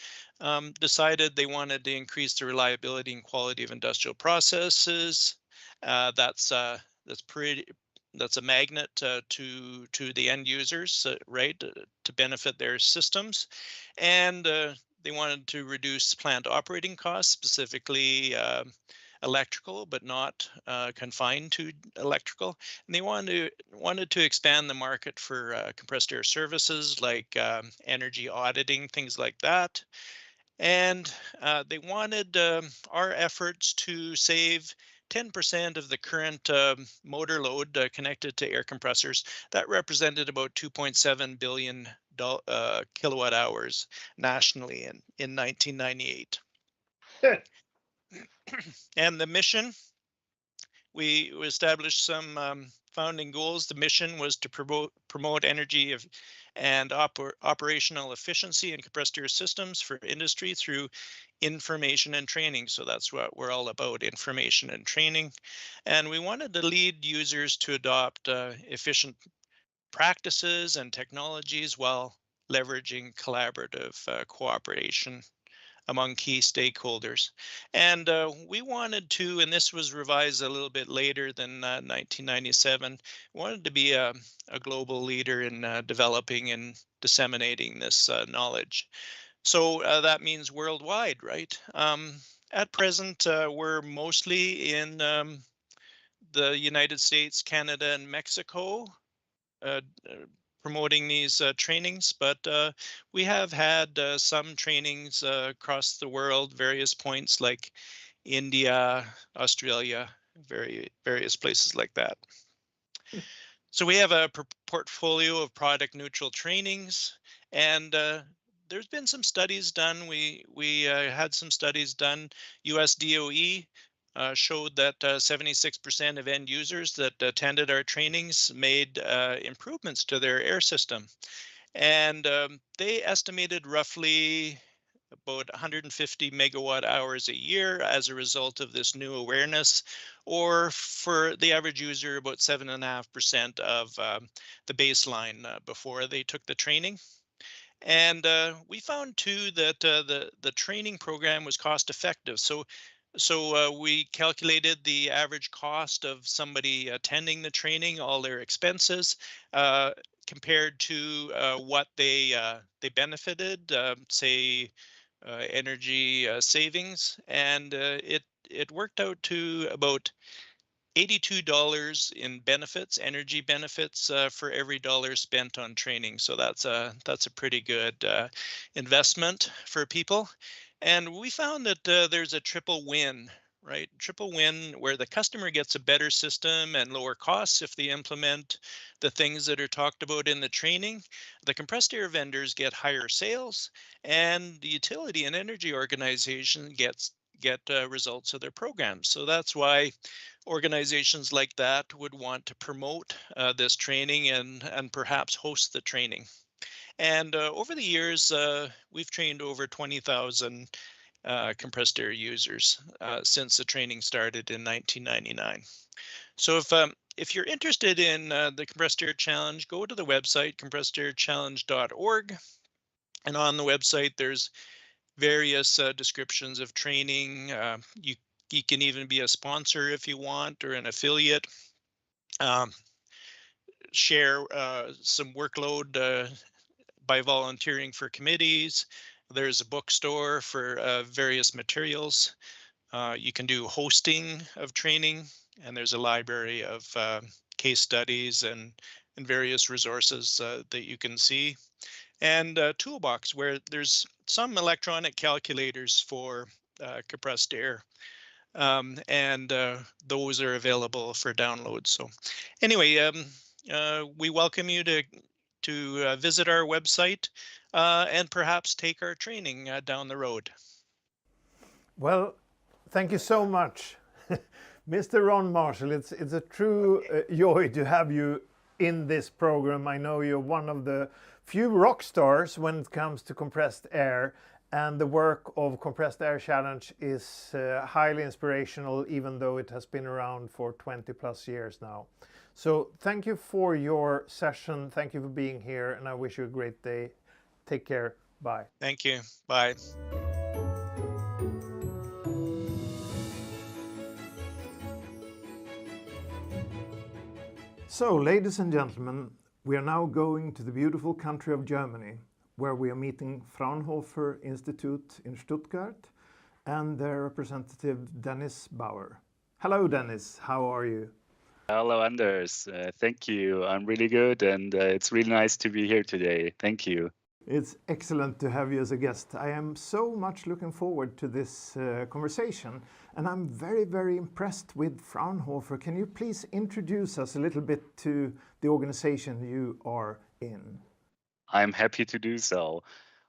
S6: decided they wanted to increase the reliability and quality of industrial processes. That's pretty. That's a magnet to the end users, right, to benefit their systems, and they wanted to reduce plant operating costs, specifically electrical, but not confined to electrical. And they wanted to expand the market for compressed air services like energy auditing, things like that. And they wanted our efforts to save 10% of the current motor load connected to air compressors. That represented about 2.7 billion kilowatt hours nationally in 1998. And the mission, we established some founding goals. The mission was to promote energy and operational efficiency in compressed air systems for industry through information and training. So that's what we're all about, information and training. And we wanted to lead users to adopt efficient practices and technologies while leveraging collaborative cooperation among key stakeholders. And we wanted to, and this was revised a little bit later than 1997, wanted to be a global leader in developing and disseminating this knowledge. So that means worldwide, right? At present, we're mostly in the United States, Canada, and Mexico, uh, uh, promoting these trainings, but we have had some trainings across the world, various points like India, Australia, various places like that. So we have a portfolio of product neutral trainings, and there's been some studies done. We had some studies done. US DOE showed that 76% of end users that attended our trainings made improvements to their air system. And they estimated roughly about 150 megawatt hours a year as a result of this new awareness, or for the average user, about 7.5% of the baseline before they took the training. And we found too that the training program was cost effective. So we calculated the average cost of somebody attending the training, all their expenses, uh, compared to what they benefited, say energy savings, and it worked out to about $82 in benefits, energy benefits, for every dollar spent on training. So that's a pretty good investment for people. And we found that there's a triple win, right? Triple win where the customer gets a better system and lower costs if they implement the things that are talked about in the training. The compressed air vendors get higher sales, and the utility and energy organization get results of their programs. So that's why organizations like that would want to promote this training and perhaps host the training. And over the years, we've trained over 20,000 compressed air users since the training started in 1999. So if you're interested in the Compressed Air Challenge, go to the website compressedairchallenge.org. And on the website, there's various descriptions of training. You can even be a sponsor if you want, or an affiliate. Um, Share some workload by volunteering for committees. There's a bookstore for various materials. You can do hosting of training, and there's a library of case studies and various resources that you can see. And a toolbox where there's some electronic calculators for compressed air. and those are available for download. So anyway, we welcome you to visit our website and perhaps take our training down the road.
S1: Well, thank you so much, Mr. Ron Marshall. It's a true joy to have you in this program. I know you're one of the few rock stars when it comes to compressed air, and the work of Compressed Air Challenge is highly inspirational, even though it has been around for 20 plus years now. So thank you for your session. Thank you for being here, and I wish you a great day. Take care. Bye.
S6: Thank you. Bye.
S1: So, ladies and gentlemen, we are now going to the beautiful country of Germany, where we are meeting Fraunhofer Institute in Stuttgart and their representative Dennis Bauer. Hello, Dennis. How are you?
S7: Hello, Anders. Thank you. I'm really good, and it's really nice to be here today. Thank you.
S1: It's excellent to have you as a guest. I am so much looking forward to this conversation, and I'm very, very impressed with Fraunhofer. Can you please introduce us a little bit to the organization you are in?
S7: I'm happy to do so.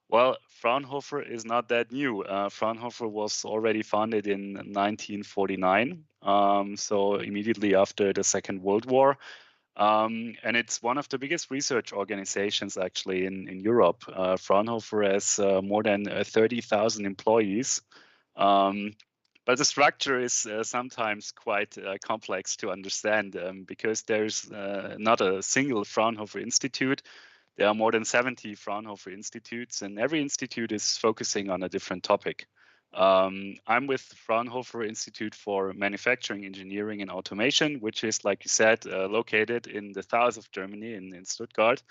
S7: Well, Fraunhofer is not that new. Fraunhofer was already founded in 1949, so immediately after the Second World War. And it's one of the biggest research organizations actually in Europe. Fraunhofer has more than 30,000 employees. But the structure is sometimes quite complex to understand because there's not a single Fraunhofer Institute. There are more than 70 Fraunhofer Institutes, and every institute is focusing on a different topic. I'm with Fraunhofer Institute for Manufacturing, Engineering and Automation, which is, like you said, located in the south of Germany in Stuttgart,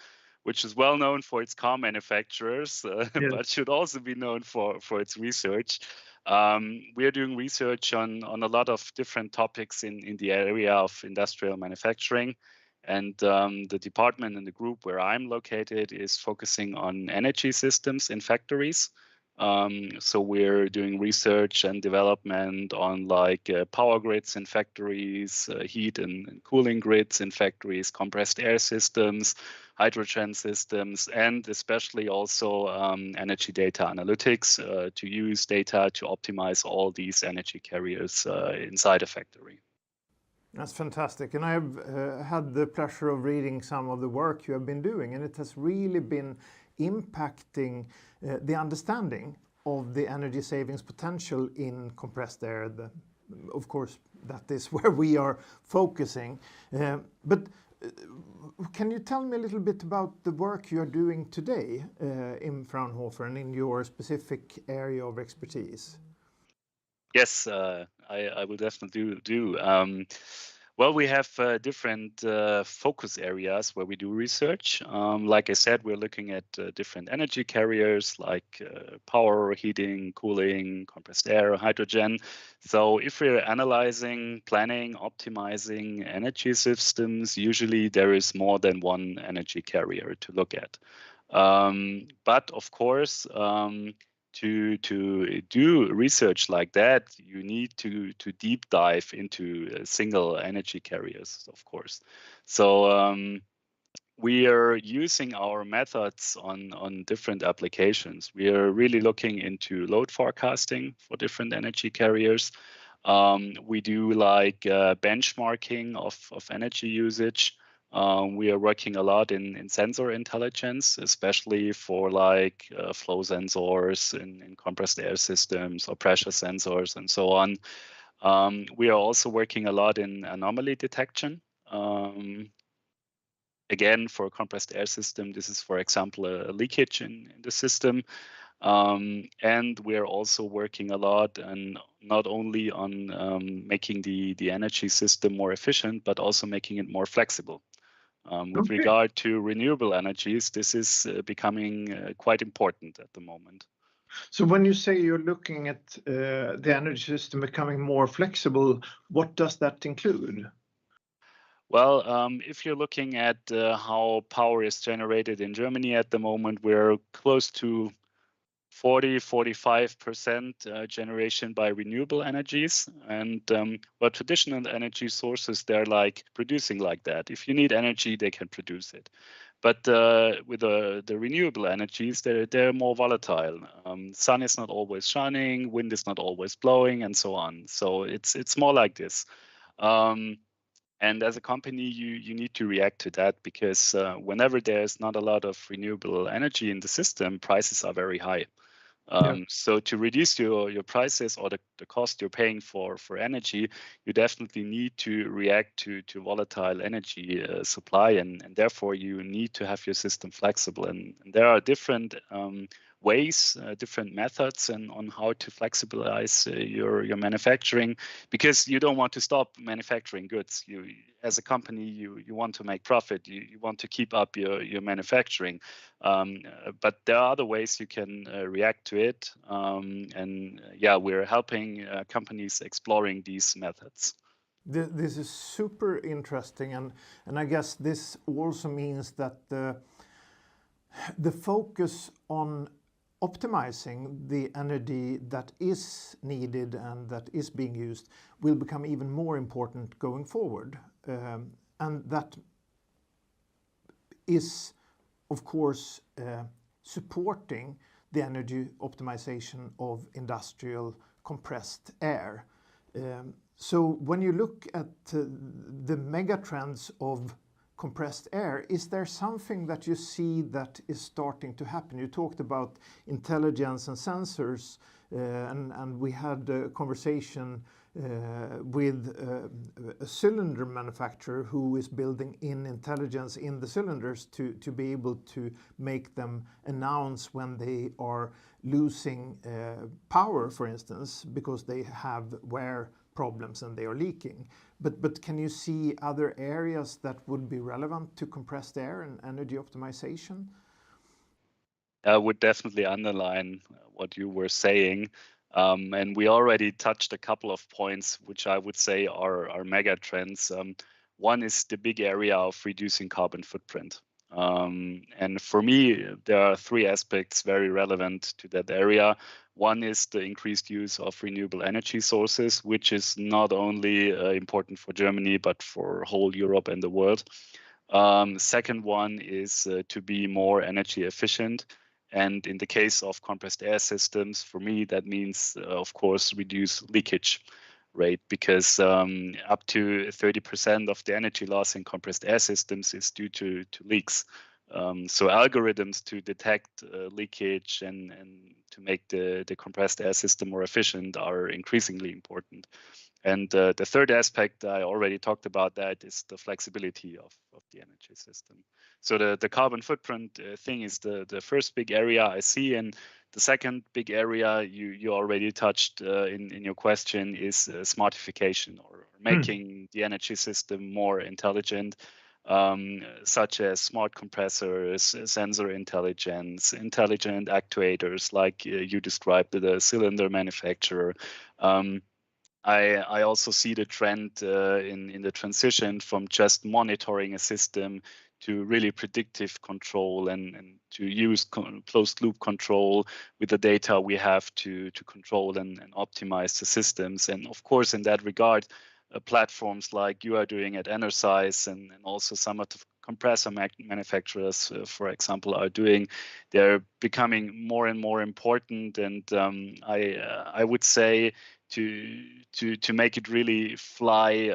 S7: which is well known for its car manufacturers, but should also be known for its research. We are doing research on a lot of different topics in the area of industrial manufacturing. And the department and the group where I'm located is focusing on energy systems in factories. So we're doing research and development on like power grids in factories, heat and cooling grids in factories, compressed air systems, hydrogen systems, and especially also energy data analytics to use data to optimize all these energy carriers inside a factory.
S1: That's fantastic. And I have had the pleasure of reading some of the work you have been doing, and it has really been impacting the understanding of the energy savings potential in compressed air. Of course, that is where we are focusing. But can you tell me a little bit about the work you are doing today in Fraunhofer and in your specific area of expertise?
S7: Yes, I will definitely do. Well, we have different focus areas where we do research. Like I said, we're looking at different energy carriers like power, heating, cooling, compressed air, hydrogen. So if we're analyzing, planning, optimizing energy systems, usually there is more than one energy carrier to look at. But of course, to do research like that, you need to deep dive into single energy carriers, of course. So we are using our methods on different applications. We are really looking into load forecasting for different energy carriers. We do like benchmarking of energy usage. We are working a lot in sensor intelligence, especially for like flow sensors in compressed air systems or pressure sensors and so on. We are also working a lot in anomaly detection. Again, for a compressed air system, this is, for example, a leakage in the system. And we're also working a lot and not only on making the energy system more efficient, but also making it more flexible. With regard to renewable energies, this is becoming quite important at the moment.
S1: So when you say you're looking at the energy system becoming more flexible, what does that include?
S7: Well, if you're looking at how power is generated in Germany at the moment, we're close to 40-45% generation by renewable energies. And but traditional energy sources, they're like producing like that. If you need energy, they can produce it. But with the renewable energies, they're more volatile. Sun is not always shining, wind is not always blowing, and so on. So it's more like this. And as a company, you need to react to that, because whenever there's not a lot of renewable energy in the system, prices are very high. So to reduce your prices or the cost you're paying for energy, you definitely need to react to volatile energy supply, and therefore you need to have your system flexible. And there are different ways, different methods, and on how to flexibilize your manufacturing, because you don't want to stop manufacturing goods. You, as a company, you want to make profit. You want to keep up your manufacturing. But there are other ways you can react to it. And yeah, we're helping companies exploring these methods.
S1: This is super interesting, and I guess this also means that the focus on optimizing the energy that is needed and that is being used will become even more important going forward. And that is, of course, supporting the energy optimization of industrial compressed air. So when you look at the mega trends of compressed air, is there something that you see that is starting to happen? You talked about intelligence and sensors, and we had a conversation with a cylinder manufacturer who is building in intelligence in the cylinders to be able to make them announce when they are losing power, for instance, because they have wear problems and they are leaking. But can you see other areas that would be relevant to compressed air and energy optimization?
S7: I would definitely underline what you were saying. And we already touched a couple of points, which I would say are mega trends. One is the big area of reducing carbon footprint. And for me, there are three aspects very relevant to that area. One is the increased use of renewable energy sources, which is not only important for Germany, but for whole Europe and the world. Second one is to be more energy efficient. And in the case of compressed air systems, for me, that means, of course, reduce leakage rate, because up to 30% of the energy loss in compressed air systems is due to leaks. So algorithms to detect leakage and to make the compressed air system more efficient are increasingly important. And the third aspect, I already talked about that, is the flexibility of the energy system. So the carbon footprint thing is the first big area I see. And the second big area you already touched in your question is smartification, or making the energy system more intelligent, such as smart compressors, sensor intelligence, intelligent actuators, like you described, the cylinder manufacturer. I also see the trend in the transition from just monitoring a system to really predictive control, and to use closed loop control with the data we have to control and optimize the systems. And of course, in that regard, platforms like you are doing at Enersize, and also some of the compressor manufacturers, for example, are doing, they're becoming more and more important. And I would say to make it really fly,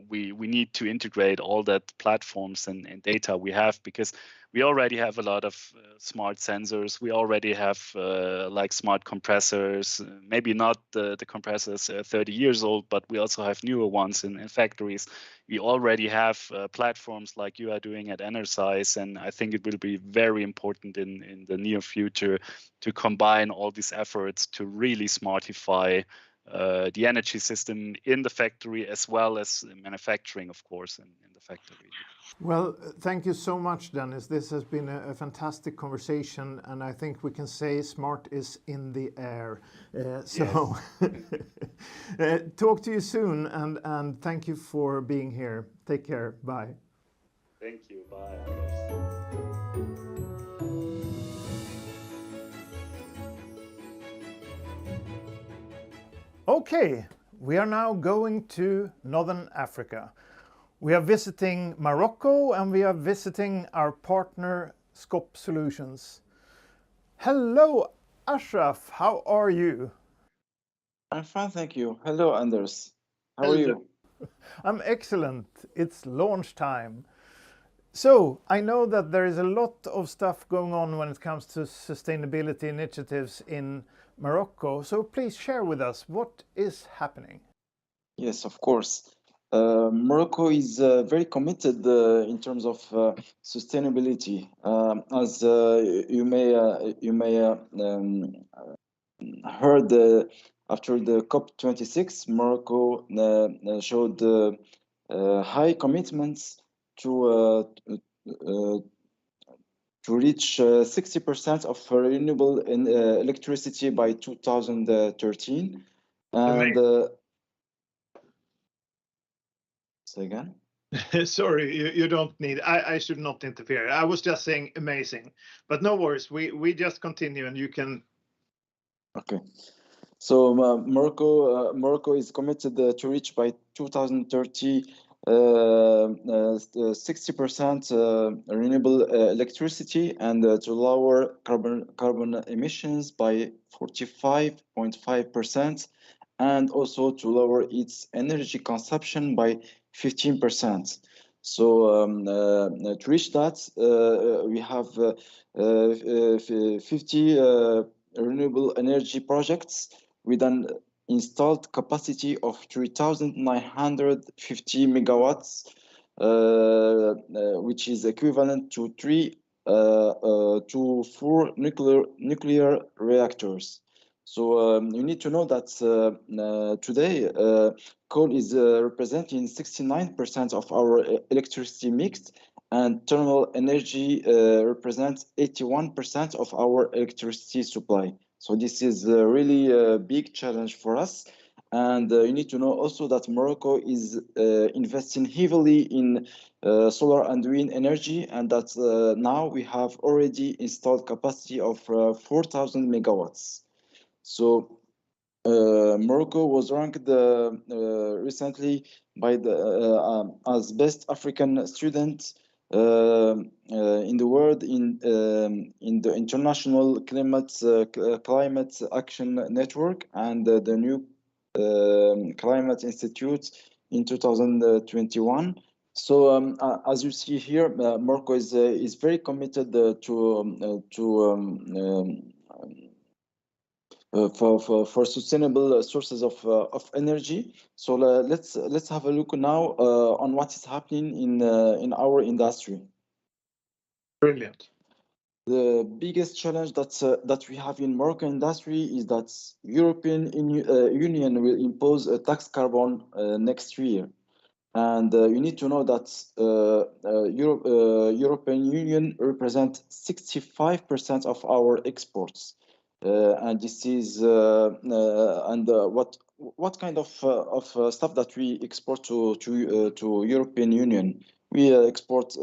S7: we need to integrate all that platforms and data we have, because we already have a lot of smart sensors. We already have like smart compressors, maybe not the compressors 30 years old, but we also have newer ones in factories. We already have platforms like you are doing at Enersize, and I think it will be very important in the near future to combine all these efforts to really smartify the energy system in the factory, as well as manufacturing, of course, in the factory.
S1: Well, thank you so much, Dennis. This has been a fantastic conversation, and I think we can say smart is in the air. So talk to you soon, and thank you for being here. Take care. Bye.
S7: Thank you. Bye, Anders.
S1: Okay, we are now going to Northern Africa. We are visiting Morocco and we are visiting our partner Scop Solutions. Hello, Ashraf, how are you?
S8: I'm fine, thank you. Hello, Anders. How are you?
S1: I'm excellent. It's launch time. So, I know that there is a lot of stuff going on when it comes to sustainability initiatives in Morocco. So, please share with us what is happening.
S8: Yes, of course. Morocco is very committed in terms of sustainability. As you may heard after the COP26, Morocco showed high commitments to reach 60% of renewable electricity by 2013. And say again?
S1: Sorry, you don't need. I should not interfere. I was just saying amazing, but no worries. We just continue, and you can.
S8: Okay. So Morocco is committed to reach by 2030 60% renewable electricity and to lower carbon emissions by 45.5%, and also to lower its energy consumption by 15%. So to reach that, we have 50 renewable energy projects with an installed capacity of 3,950 megawatts, which is equivalent to 4 nuclear reactors. So you need to know that today coal is representing 69% of our electricity mix, and thermal energy represents 81% of our electricity supply. So this is really a big challenge for us. And you need to know also that Morocco is investing heavily in solar and wind energy, and that now we have already installed capacity of 4,000 megawatts. So Morocco was ranked recently by as best African student in the world in the International Climate Action Network and the new Climate Institute in 2021. So as you see here, Morocco is very committed for sustainable sources of energy. So let's have a look now on what is happening in our industry.
S1: Brilliant.
S8: The biggest challenge that we have in Moroccan industry is that European Union will impose a tax carbon next year. And you need to know that European Union represents 65% of our exports. And this is what kind of stuff that we export to European Union? We export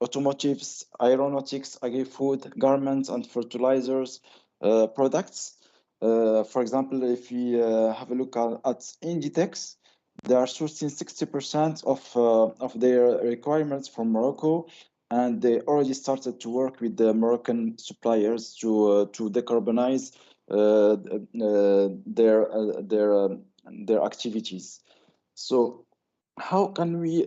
S8: automotives, aeronautics, agri-food, garments, and fertilizers products. For example, if we have a look at Inditex, they are sourcing 60% of their requirements from Morocco, and they already started to work with the Moroccan suppliers to decarbonize their activities. So how can we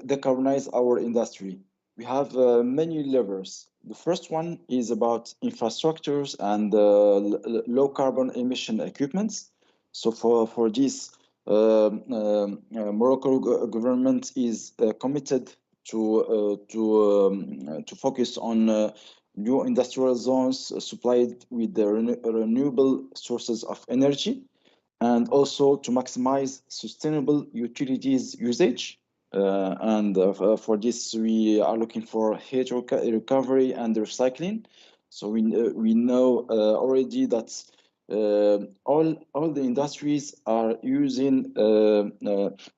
S8: decarbonize our industry? We have many levers. The first one is about infrastructures and low carbon emission equipments. So for this, Morocco government is committed to focus on new industrial zones supplied with the renewable sources of energy, and also to maximize sustainable utilities usage. For this, we are looking for heat recovery and recycling. So we know already that all the industries are using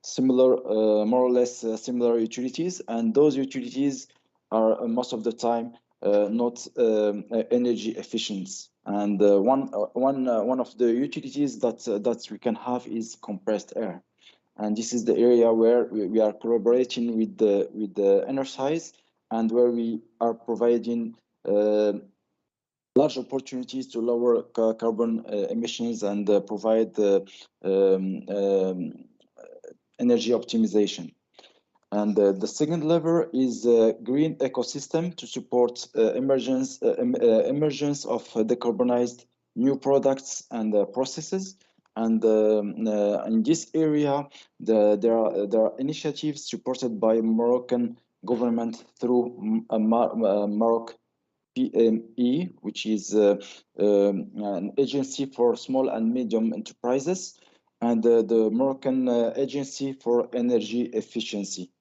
S8: similar, more or less similar utilities, and those utilities are most of the time not energy efficient. And one of the utilities that we can have is compressed air. And this is the area where we are collaborating with the Enersize, and where we are providing large opportunities to lower carbon emissions and provide energy optimization. And the second lever is green ecosystem to support emergence of decarbonized new products and processes. And in this area, there are initiatives supported by Moroccan government through Morocco PME, which is an agency for small and medium enterprises, and the Moroccan Agency for Energy Efficiency.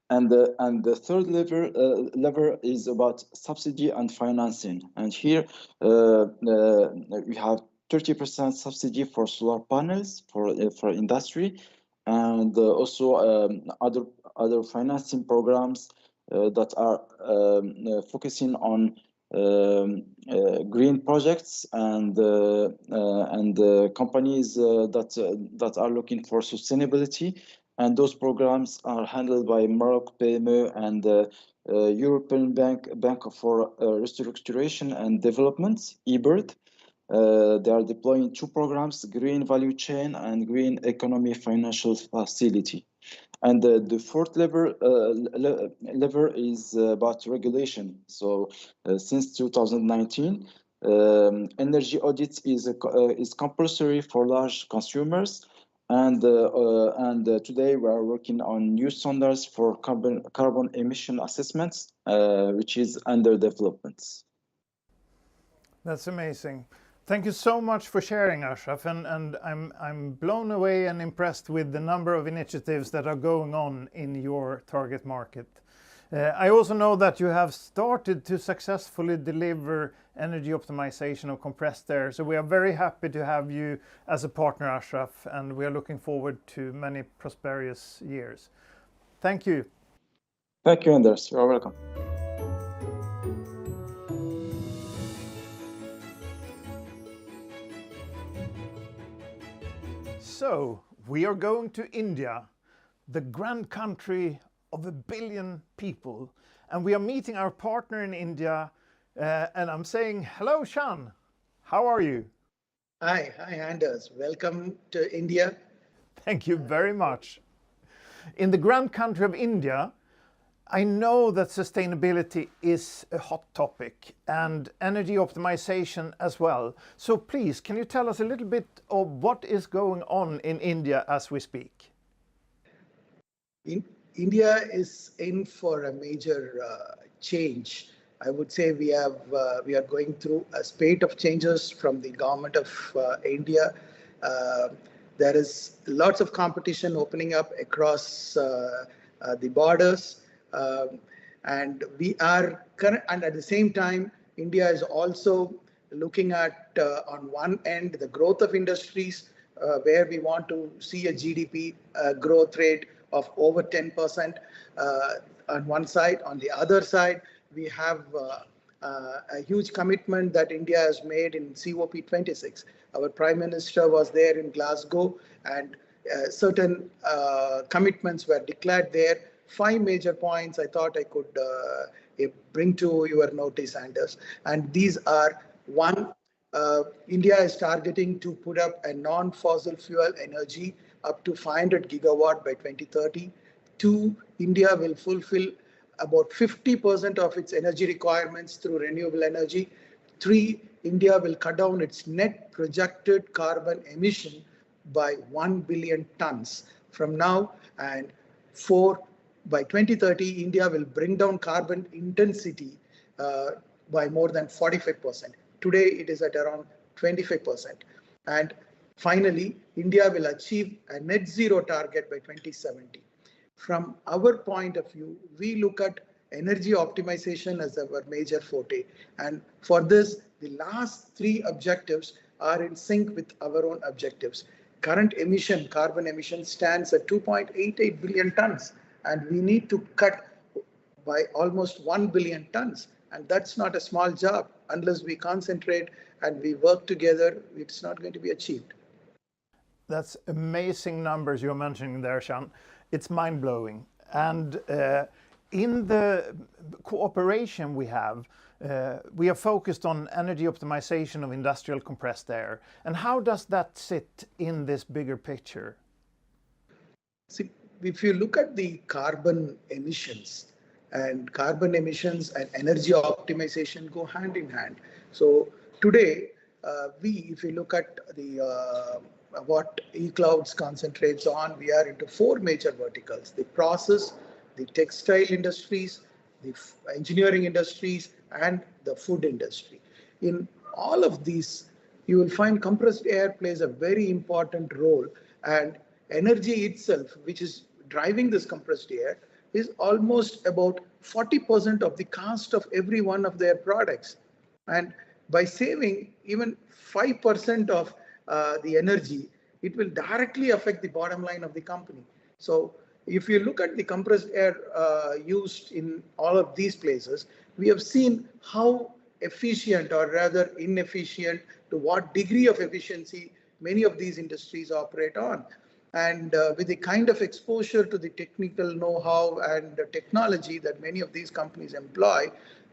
S8: And the third lever is about subsidy and financing. And here we have 30% subsidy for solar panels for industry, and also other financing programs that are focusing on green projects and companies that are looking for sustainability. And those programs are handled by Morocco PME and European Bank for Restructuration and Development, EBRD. They are deploying two programs, Green Value Chain and Green Economy Financial Facility. And the fourth lever is about regulation. So since 2019, energy audits is compulsory for large consumers. And today we are working on new standards for carbon emission assessments, which is under development.
S1: That's amazing. Thank you so much for sharing, Ashraf, and I'm blown away and impressed with the number of initiatives that are going on in your target market. I also know that you have started to successfully deliver energy optimization of compressed air, so we are very happy to have you as a partner, Ashraf, and we are looking forward to many prosperous years. Thank you.
S8: Thank you, Anders. You are welcome.
S1: So, we are going to India, the grand country of 1 billion people, and we are meeting our partner in India, and I'm saying, hello, Shan. How are you?
S9: Hi, Anders. Welcome to India.
S1: Thank you very much. In the grand country of India, I know that sustainability is a hot topic and energy optimization as well. So please, can you tell us a little bit of what is going on in India as we speak?
S9: India is in for a major change. I would say we are going through a spate of changes from the government of India. There is lots of competition opening up across the borders. And at the same time, India is also looking at, on one end, the growth of industries, where we want to see a GDP growth rate of over 10% on one side. On the other side, we have a huge commitment that India has made in COP26. Our Prime Minister was there in Glasgow, and certain commitments were declared there. 5 major points I thought I could bring to your notice, Anders. And these are: 1, India is targeting to put up a non-fossil fuel energy up to 500 gigawatt by 2030. 2, India will fulfill about 50% of its energy requirements through renewable energy. 3, India will cut down its net projected carbon emission by 1 billion tons from now. And 4, by 2030, India will bring down carbon intensity by more than 45%. Today, it is at around 25%. And finally, India will achieve a net zero target by 2070. From our point of view, we look at energy optimization as our major forte. And for this, the last 3 objectives are in sync with our own objectives. Current carbon emission stands at 2.88 billion tons. And we need to cut by almost 1 billion tons And that's not a small job. Unless we concentrate and we work together, it's not going to be achieved.
S1: That's amazing numbers you're mentioning there, Shan. It's mind-blowing. And in the cooperation we are focused on energy optimization of industrial compressed air. And how does that sit in this bigger picture?
S9: See, if you look at the carbon emissions and energy optimization go hand in hand. So today, if you look at the what eClouds concentrates on, we are into 4 major verticals: the process, the textile industries, the engineering industries, and the food industry. In all of these, you will find compressed air plays a very important role, and energy itself, which is driving this compressed air, is almost about 40% of the cost of every one of their products. And by saving even 5% of the energy, it will directly affect the bottom line of the company. So if you look at the compressed air used in all of these places, we have seen how efficient, or rather inefficient, to what degree of efficiency many of these industries operate on. And with the kind of exposure to the technical know-how and the technology that many of these companies employ,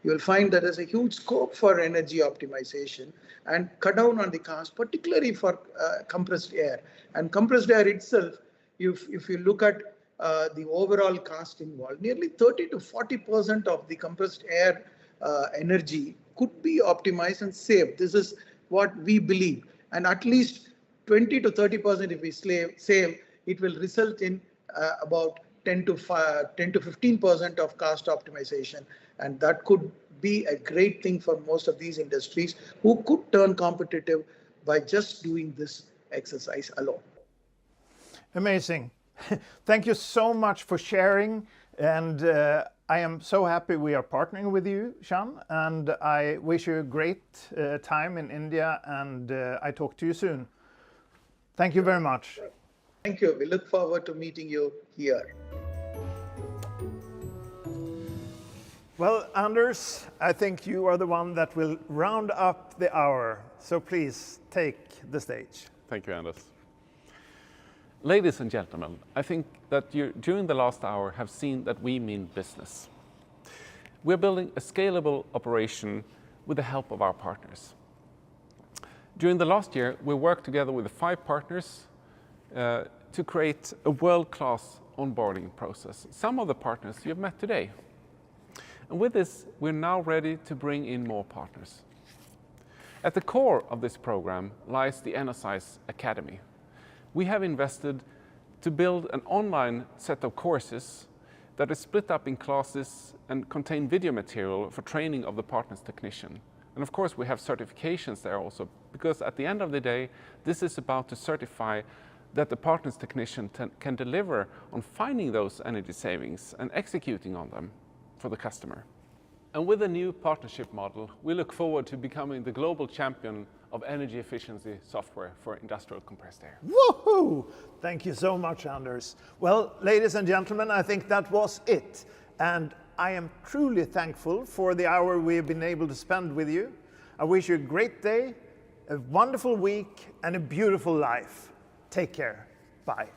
S9: you will find that there's a huge scope for energy optimization and cut down on the cost, particularly for compressed air. And compressed air itself, if you look at the overall cost involved, nearly 30 to 40% of the compressed air energy could be optimized and saved. This is what we believe. And at least 20 to 30% if we save, it will result in about 10 to 15% of cost optimization. And that could be a great thing for most of these industries who could turn competitive by just doing this exercise alone.
S1: Amazing. Thank you so much for sharing. And I am so happy we are partnering with you, Shan. And I wish you a great time in India. And I talk to you soon. Thank you very much.
S9: Thank you. We look forward to meeting you here.
S1: Well, Anders, I think you are the one that will round up the hour. So please take the stage.
S2: Thank you, Anders. Ladies and gentlemen, I think that you, during the last hour, have seen that we mean business. We're building a scalable operation with the help of our partners. During the last year, we worked together with 5 partners to create a world-class onboarding process. Some of the partners you've met today. And with this, we're now ready to bring in more partners. At the core of this program lies the Enersize Academy. We have invested to build an online set of courses that is split up in classes and contain video material for training of the partner's technician. And of course, we have certifications there also, because at the end of the day, this is about to certify that the partner's technician can deliver on finding those energy savings and executing on them for the customer. And with the new partnership model, we look forward to becoming the global champion of energy efficiency software for industrial compressed air.
S1: Woohoo! Thank you so much, Anders. Well, ladies and gentlemen, I think that was it. And I am truly thankful for the hour we've been able to spend with you. I wish you a great day, a wonderful week, and a beautiful life. Take care. Bye.